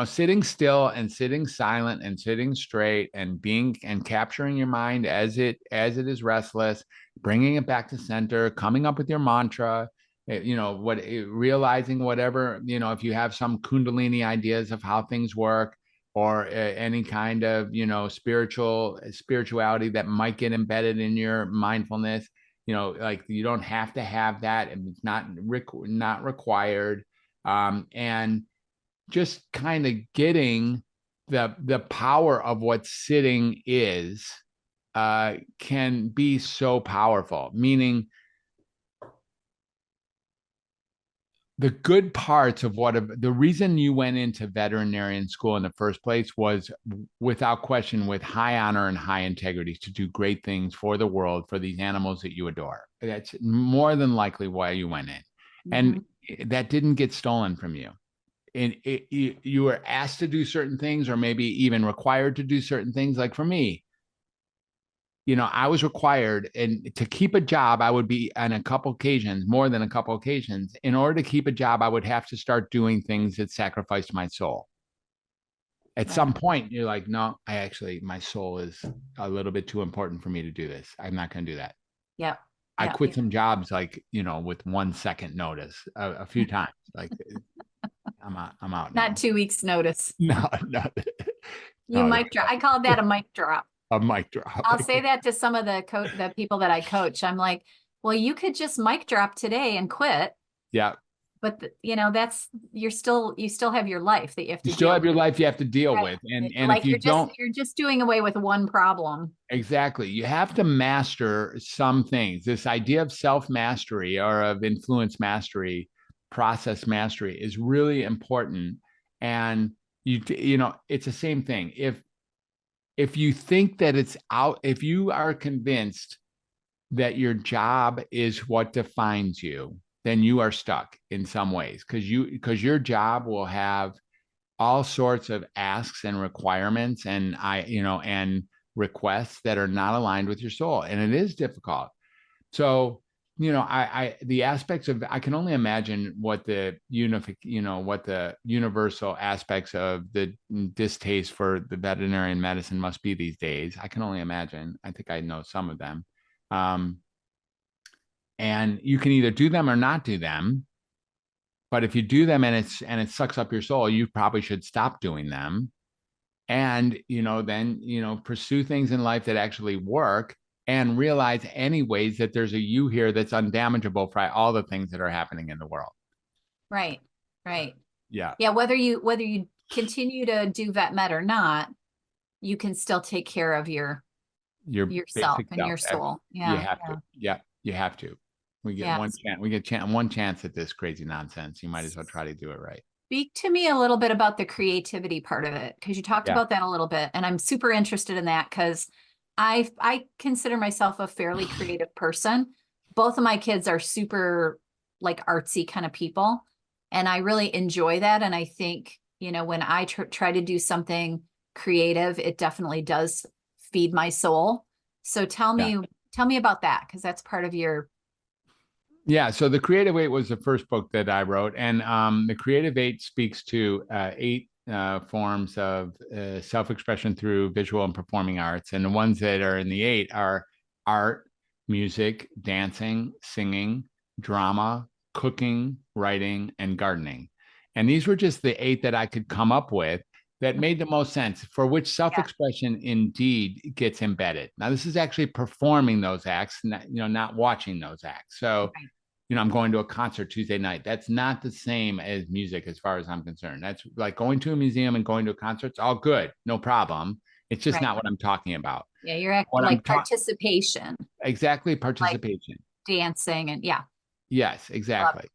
sitting still and sitting silent and sitting straight and being and capturing your mind as it is restless, bringing it back to center, coming up with your mantra, realizing whatever, if you have some kundalini ideas of how things work, or any kind of spirituality that might get embedded in your mindfulness. Like you don't have to have that, and it's not required. And just kind of getting the power of what sitting is can be so powerful. Meaning, the good parts of the reason you went into veterinarian school in the first place was without question with high honor and high integrity to do great things for the world, for these animals that you adore. That's more than likely why you went in. And that didn't get stolen from you. And you were asked to do certain things, or maybe even required to do certain things. Like for me, I was required, and to keep a job, I would be on a couple occasions, more than a couple occasions. In order to keep a job, I would have to start doing things that sacrificed my soul. At some point, you're like, no, my soul is a little bit too important for me to do this. I'm not going to do that. Yeah. I quit some jobs, like, with 1 second notice a few times. Like, I'm out now. Not 2 weeks notice. No. Mic drop. I call that a mic drop. A mic drop. I'll say that to some of the people that I coach. I'm like, well, you could just mic drop today and quit. Yeah. But you still have your life that you have to. You still have your life you have to deal with, and like if you're just doing away with one problem. Exactly, you have to master some things. This idea of self mastery or of influence mastery, process mastery is really important. And it's the same thing. If you think that it's out, if you are convinced that your job is what defines you, then you are stuck in some ways, because your job will have all sorts of asks and requirements and requests that are not aligned with your soul. And it is difficult. So, the aspects of, I can only imagine what the universal aspects of the distaste for the veterinarian medicine must be these days. I can only imagine. I think I know some of them. And you can either do them or not do them. But if you do them and it sucks up your soul, you probably should stop doing them. And, then, pursue things in life that actually work, and realize anyways that there's a you here that's undamageable for all the things that are happening in the world. Right. Right. Yeah. Yeah. Whether you continue to do vet med or not, you can still take care of yourself and self. your soul. Yeah. You have to. Yeah. You have to. We get one chance. We get one chance at this crazy nonsense. You might as well try to do it right. Speak to me a little bit about the creativity part of it, because you talked about that a little bit, and I'm super interested in that because I consider myself a fairly creative person. Both of my kids are super like artsy kind of people, and I really enjoy that. And I think, when I try to do something creative, it definitely does feed my soul. So tell me about that, because that's part of your. Yeah. So The Creative Eight was the first book that I wrote. And The Creative Eight speaks to 8 forms of self-expression through visual and performing arts. And the ones that are in the 8 are art, music, dancing, singing, drama, cooking, writing, and gardening. And these were just the 8 that I could come up with that made the most sense, for which self-expression indeed gets embedded. Now, this is actually performing those acts, not watching those acts. So, I'm going to a concert Tuesday night. That's not the same as music as far as I'm concerned. That's like going to a museum and going to a concert. It's all good. No problem. It's just not what I'm talking about. Yeah, you're like participation. Exactly, participation. Like dancing and Yes, exactly.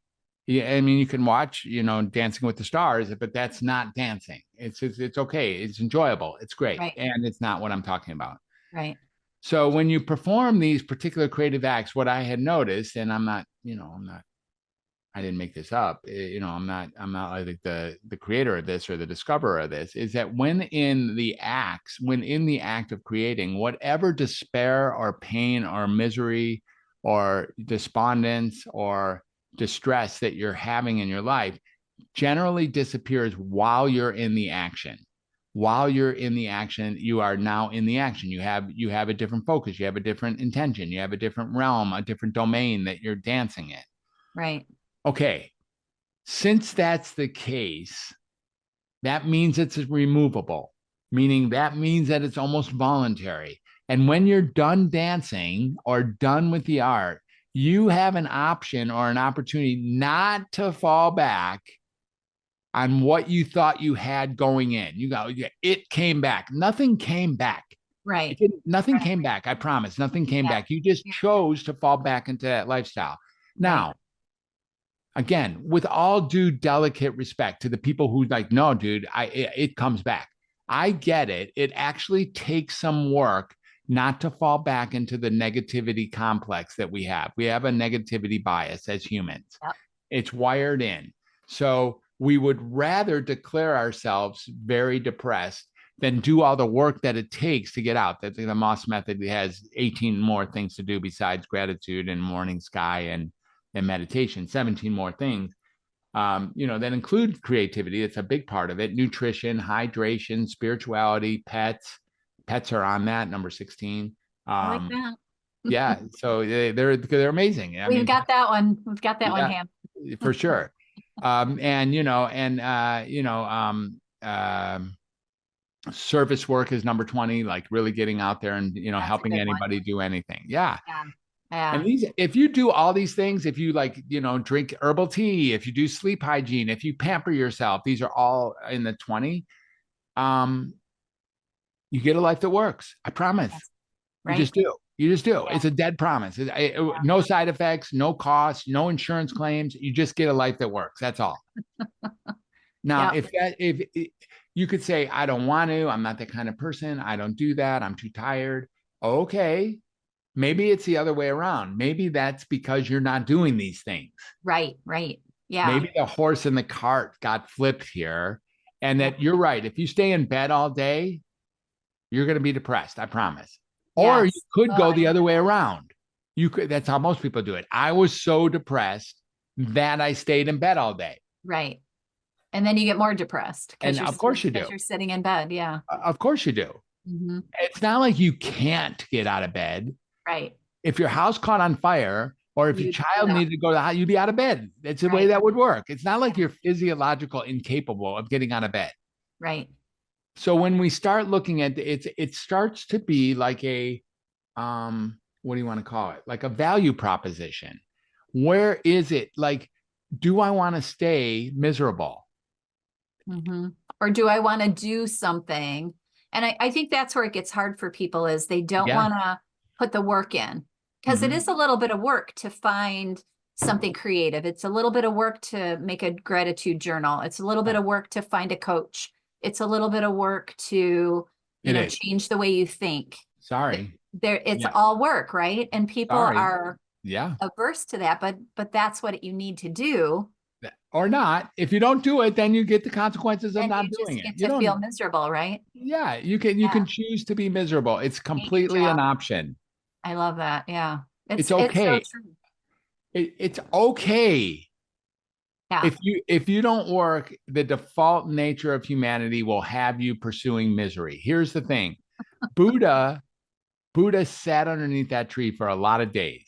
Yeah, I mean, you can watch, Dancing with the Stars, but that's not dancing. It's okay. It's enjoyable. It's great. Right. And it's not what I'm talking about. Right. So when you perform these particular creative acts, what I had noticed, and I didn't make this up, I'm not like the creator of this or the discoverer of this, is that when in the act of creating, whatever despair or pain or misery or despondence or distress that you're having in your life generally disappears while you're in the action. While you're in the action, you are now in the action. You have a different focus. You have a different intention. You have a different realm, a different domain that you're dancing in. Right. Okay. Since that's the case, that means it's removable, meaning that means that it's almost voluntary. And when you're done dancing or done with the art, you have an option or an opportunity not to fall back on what you thought you had going in. It came back. Nothing came back. Right. Nothing came back. I promise. Nothing came back. You just chose to fall back into that lifestyle. Now, again, with all due delicate respect to the people who like, no, dude, it comes back. I get it. It actually takes some work not to fall back into the negativity complex that we have. We have a negativity bias as humans. Yep. It's wired in. So we would rather declare ourselves very depressed than do all the work that it takes to get out. That the Moss method has 18 more things to do besides gratitude and morning sky and meditation, 17 more things, that include creativity. It's a big part of it. Nutrition, hydration, spirituality, pets. Pets are on that, number 16. I like that. Yeah. So they're amazing. We've got that one. We've got that one, Ham. For sure. Service work is number 20, like really getting out there and, that's helping anybody do anything. Yeah. And if you do all these things, if you drink herbal tea, if you do sleep hygiene, if you pamper yourself, these are all in the 20. You get a life that works. I promise. Right. You just do. Yeah. It's a dead promise. No side effects, no costs, no insurance claims. You just get a life that works. That's all. Now, if you could say, I don't want to, I'm not that kind of person. I don't do that. I'm too tired. Okay. Maybe it's the other way around. Maybe that's because you're not doing these things. Right. Right. Yeah. Maybe the horse in the cart got flipped here. And Yeah. that you're right. If you stay in bed all day, you're going to be depressed. I promise. Or you Yes. could Oh, go the other way around. You could, that's how most people do it. I was so depressed that I stayed in bed all day. right. And then you get more depressed And of course you do. because you're sitting in bed. Yeah. Of course you do. Hmm. It's not like you can't get out of bed. Right. If your house caught on fire or if your You'd child get up. needed to go to the house, you'd be out of bed. It's the way Right. that would work. It's not like you're physiological incapable of getting out of bed. Right. So when we start looking at it starts to be like a what do you want to call it? Like a value proposition. Where is it? Like, do I want to stay miserable? Hmm. Or do I want to do something? And I think that's where it gets hard for people is they don't Yeah. want to put the work in because it Mhm. is a little bit of work to find something creative. It's a little bit of work to make a gratitude journal. It's a little bit of work to find a coach. It's a little bit of work to, It is. change the way you think. Sorry. It's Yeah. all work, right? And people Sorry. are Yeah. averse to that, but that's what you need to do. Or not. If you don't do it, then you get the consequences of And not you doing just it. get You to feel don't. miserable, right? Yeah, you Yeah. can choose to be miserable. It's Hate your completely an job. option. I love that. Yeah. It's It's so okay. true. It's okay. Yeah. If you don't work, the default nature of humanity will have you pursuing misery. Here's the thing. Buddha Buddha sat underneath that tree for a lot of days,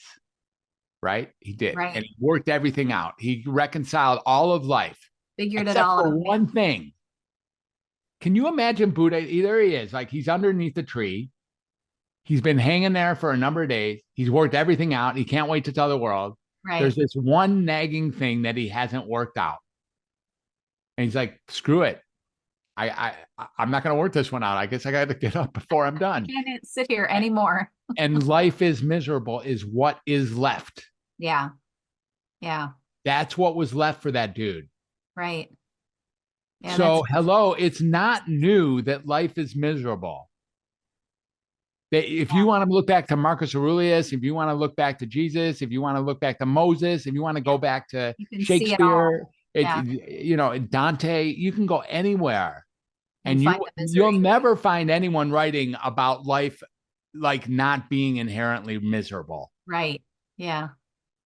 right? He did. And Right. he worked everything out. He reconciled all of life, Figured it except all for out. one thing. Can you imagine Buddha? There he is, like he's underneath the tree. He's been hanging there for a number of days. He's worked everything out. He can't wait to tell the world. There's Right. this one nagging thing that he hasn't worked out. And he's like, screw it. I'm not going to work this one out. I guess I got to get up before I'm done. Can't sit here anymore. And life is miserable is what is left. Yeah. Yeah. That's what was left for that dude. Right. Yeah. So, hello, it's not new that life is miserable. If you want to look back to Marcus Aurelius, if you want to look back to Jesus, if you want to look back to Moses, if you want to go back to you can see it all. Shakespeare, Yeah. Dante, you can go anywhere. And find the you'll misery. never find anyone writing about life like not being inherently miserable. Right. Yeah.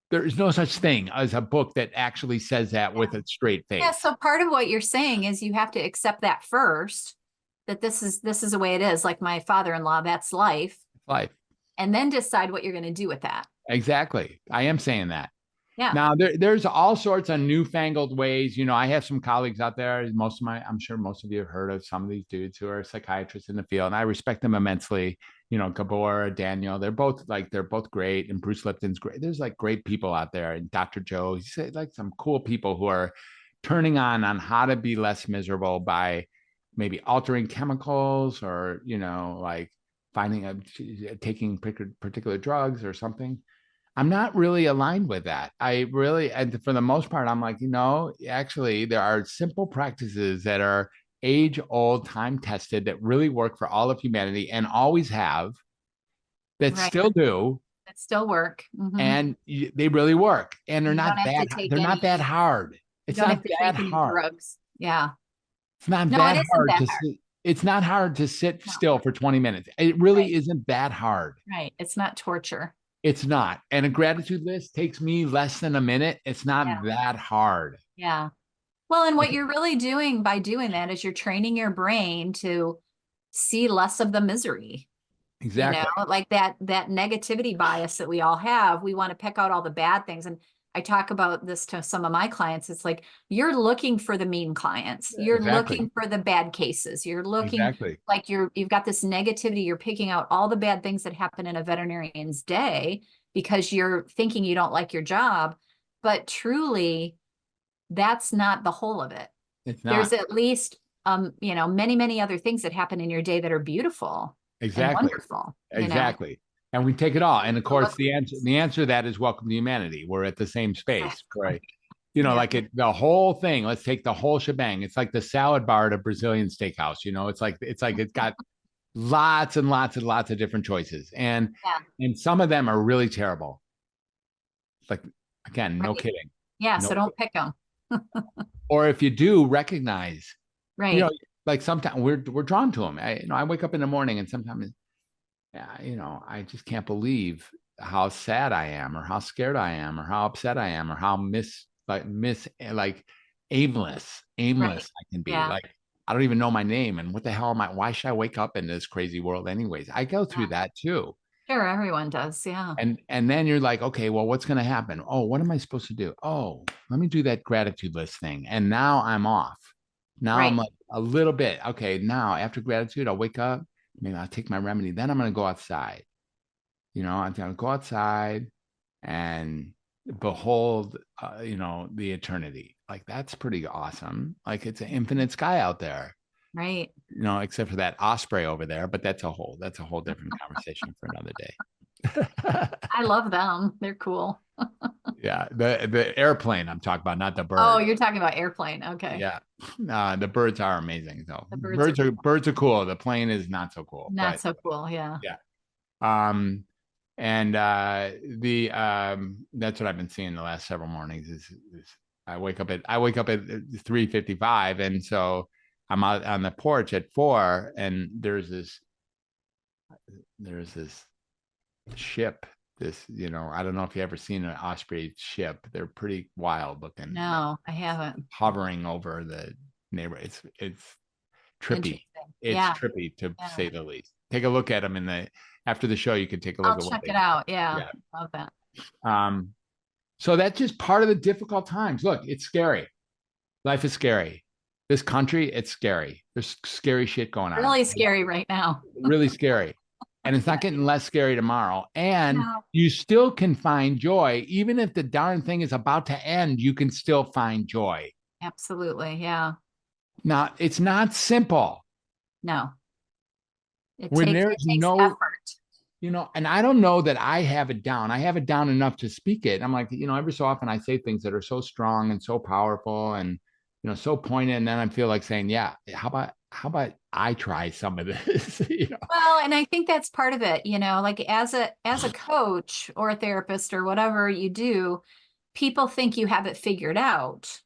There is no such thing as a book that actually says that with a straight face. Yeah. So part of what you're saying is you have to accept that first, that this is the way it is. Like my father-in-law, that's life. Life. And then decide what you're going to do with that. Exactly. I am saying that. Yeah. Now there's all sorts of newfangled ways. I have some colleagues out there. I'm sure most of you have heard of some of these dudes who are psychiatrists in the field, and I respect them immensely. Gabor, Daniel, they're both great, and Bruce Lipton's great. There's like great people out there, and Dr. Joe, he's like some cool people who are turning on how to be less miserable by maybe altering chemicals or like taking particular drugs or something. I'm not really aligned with that. And for the most part, I'm like, actually, there are simple practices that are age old, time tested that really work for all of humanity and always have, that still do. That still work. Mm-hmm. And they really work. And they're not that hard. It's not that hard. Drugs. Yeah. It's not that hard to sit. It's not hard to sit still for 20 minutes. It really isn't that hard. Right. It's not torture. It's not. And a gratitude list takes me less than a minute. It's not that hard. Yeah. Well, and what you're really doing by doing that is you're training your brain to see less of the misery. Exactly. Like that negativity bias that we all have. We want to pick out all the bad things. And I talk about this to some of my clients. It's like, you're looking for the mean clients. You're looking for the bad cases. You're looking like you've got this negativity. You're picking out all the bad things that happen in a veterinarian's day because you're thinking you don't like your job. But truly, that's not the whole of it. It's not. There's at least, many, many other things that happen in your day that are beautiful. Exactly. And wonderful. Exactly. And we take it all. And of course, the answer to that is welcome to humanity. We're at the same space, right? The whole thing. Let's take the whole shebang. It's like the salad bar at a Brazilian steakhouse. It's got lots and lots and lots of different choices. Yeah. And some of them are really terrible. Like, again, no Right. kidding. Yeah. No So kidding. don't pick them. Or if you do, recognize, you know, Right. like sometimes we're drawn to them. I wake up in the morning and sometimes, I just can't believe how sad I am, or how scared I am, or how upset I am, or how like aimless Right. I can be. Yeah. Like, I don't even know my name, and what the hell am I? Why should I wake up in this crazy world anyways? I go through Yeah. that too. Sure. Everyone does. Yeah. And then you're like, okay, well, what's going to happen? Oh, what am I supposed to do? Oh, let me do that gratitude list thing. And now I'm off. Now I'm Right. like a little bit, okay, now after gratitude, I'll wake up, maybe I'll take my remedy. Then I'm going to go outside. I'm going to go outside and behold, the eternity. Like, that's pretty awesome. Like, it's an infinite sky out there, Right. except for that osprey over there. But that's a whole different conversation for another day. I love them. They're cool. Yeah, the airplane I'm talking about, not the Oh, bird. you're talking about airplane. Okay. Yeah, the birds are amazing though. The birds are Birds are cool. The plane is not so cool, not but so cool. Yeah. yeah. Um, and the that's what I've been seeing the last several mornings. Is I wake up at 3:55, and so I'm out on the porch at 4, and there's this ship. I don't know if you ever seen an osprey ship. They're pretty wild looking, No, I haven't. hovering over the neighbor. It's trippy. Interesting. It's Yeah. trippy, to Yeah. say the least. Take a look at them after the show. You can take a look I'll at what check they it do. out. Yeah. Yeah. Love that. So that's just part of the difficult times. Look, it's scary. Life is scary. This country, it's scary. There's scary shit going on. Really scary right now. Really scary. And it's not getting less scary tomorrow. And No. you still can find joy. Even if the darn thing is about to end, you can still find joy. Absolutely. Yeah. Now, it's not simple. No. It When takes there's effort. and I don't know that I have it down. I have it down enough to speak it. I'm like, every so often I say things that are so strong and so powerful and, so poignant. And then I feel like saying, yeah, how about I try some of this? Well, and I think that's part of it, like as a coach or a therapist or whatever you do, people think you have it figured out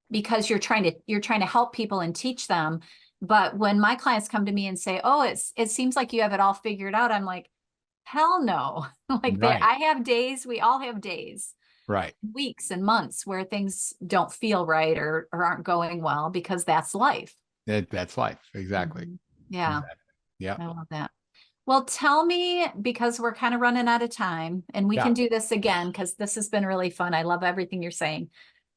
because you're trying to help people and teach them. But when my clients come to me and say, "Oh, it seems like you have it all figured out," I'm like, "Hell no." Like Right. I have days, we all have days, Right. weeks and months where things don't feel right or aren't going well because that's life. That's life. Exactly. Mhm. Yeah, Exactly. Yeah. I love that. Well, tell me, because we're kind of running out of time, and we Yeah. can do this again because this has been really fun. I love everything you're saying.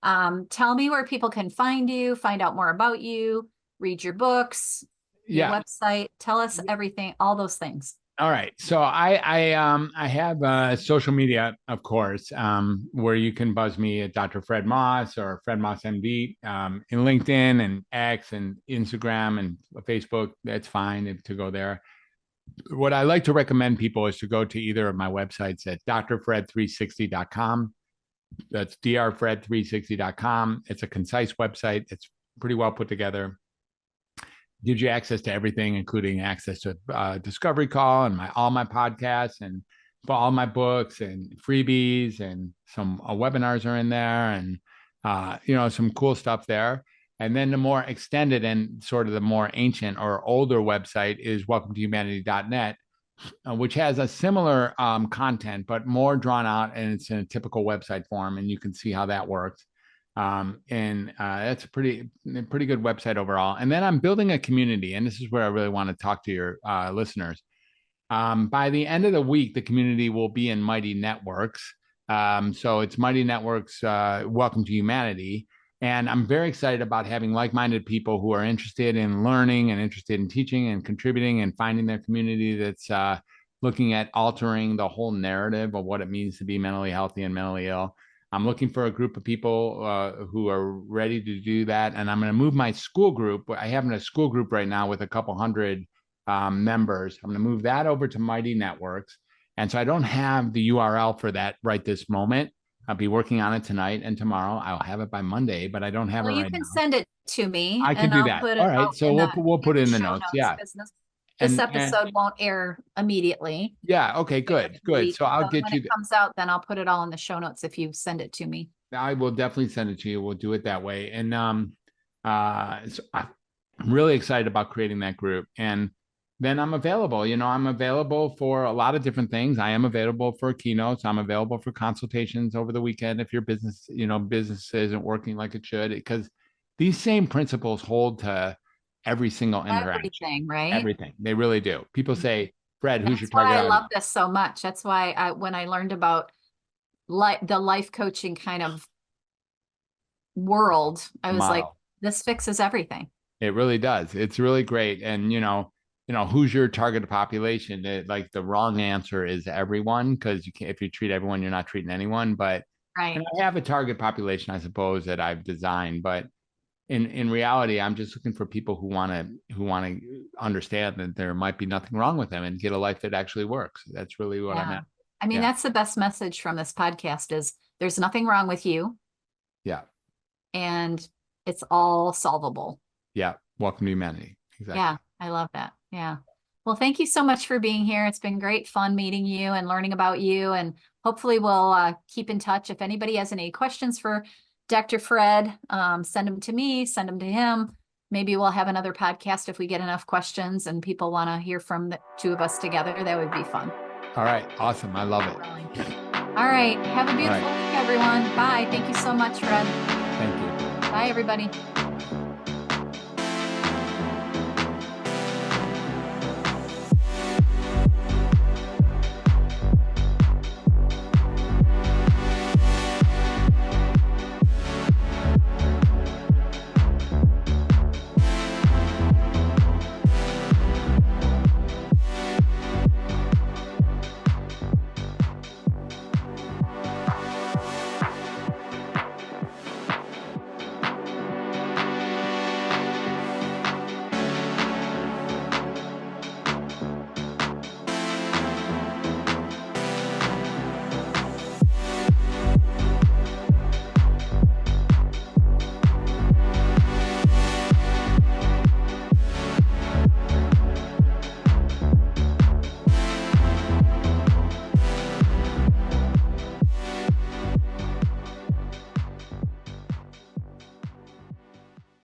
Tell me where people can find you, find out more about you, read your books, your Yeah. website. Tell us everything, all those things. All right. So I have social media, of course, where you can buzz me at Dr. Fred Moss or Fred Moss MD, in LinkedIn and X and Instagram and Facebook. That's fine to go there. What I like to recommend people is to go to either of my websites at drfred360.com. That's drfred360.com. It's a concise website. It's pretty well put together. Gives you access to everything, including access to Discovery Call and all my podcasts and all my books and freebies, and some webinars are in there, and some cool stuff there. And then the more extended and sort of the more ancient or older website is welcometohumanity.net, which has a similar content, but more drawn out, and it's in a typical website form, and you can see how that works. And that's a pretty good website overall. And then I'm building a community, and this is where I really want to talk to your listeners. By the end of the week, the community will be in Mighty Networks. So it's Mighty Networks, Welcome to Humanity. And I'm very excited about having like-minded people who are interested in learning and interested in teaching and contributing and finding their community that's looking at altering the whole narrative of what it means to be mentally healthy and mentally ill. I'm looking for a group of people who are ready to do that. And I'm going to move my school group. I have a school group right now with a couple hundred members. I'm going to move that over to Mighty Networks. And so I don't have the URL for that right this moment. I'll be working on it tonight and tomorrow. I'll have it by Monday, but I don't have it right now. You can send it to me I can and do I'll that. put All it right. out So we'll put it in the show notes. Yeah. business. This episode won't air immediately. Yeah. Okay, good. Good. So I'll get when you. It comes out, then I'll put it all in the show notes if you send it to me. I will definitely send it to you. We'll do it that way. And so I'm really excited about creating that group. And then I'm available. I'm available for a lot of different things. I am available for keynotes. I'm available for consultations over the weekend if your business isn't working like it should, because these same principles hold to every single interaction. Everything, right? Everything. They really do. People say, Fred, who's your target? That's why I love this so much. That's why when I learned about the life coaching kind of world, I was like, this fixes everything. It really does. It's really great. And, who's your target population? Like the wrong answer is everyone, because if you treat everyone, you're not treating anyone. But right. I have a target population, I suppose, that I've designed. But in reality, I'm just looking for people who want to understand that there might be nothing wrong with them and get a life that actually works. That's really what I'm at. I mean, that's the best message from this podcast is there's nothing wrong with you. Yeah. And it's all solvable. Yeah. Welcome to humanity. Exactly. Yeah. I love that. Yeah. Well, thank you so much for being here. It's been great fun meeting you and learning about you. And hopefully we'll keep in touch. If anybody has any questions for Dr. Fred, send them to me, send them to him. Maybe we'll have another podcast if we get enough questions and people want to hear from the two of us together. That would be fun. All right. Awesome. I love it. All right. Have a beautiful week, everyone. Bye. Thank you so much, Fred. Thank you. Bye, everybody.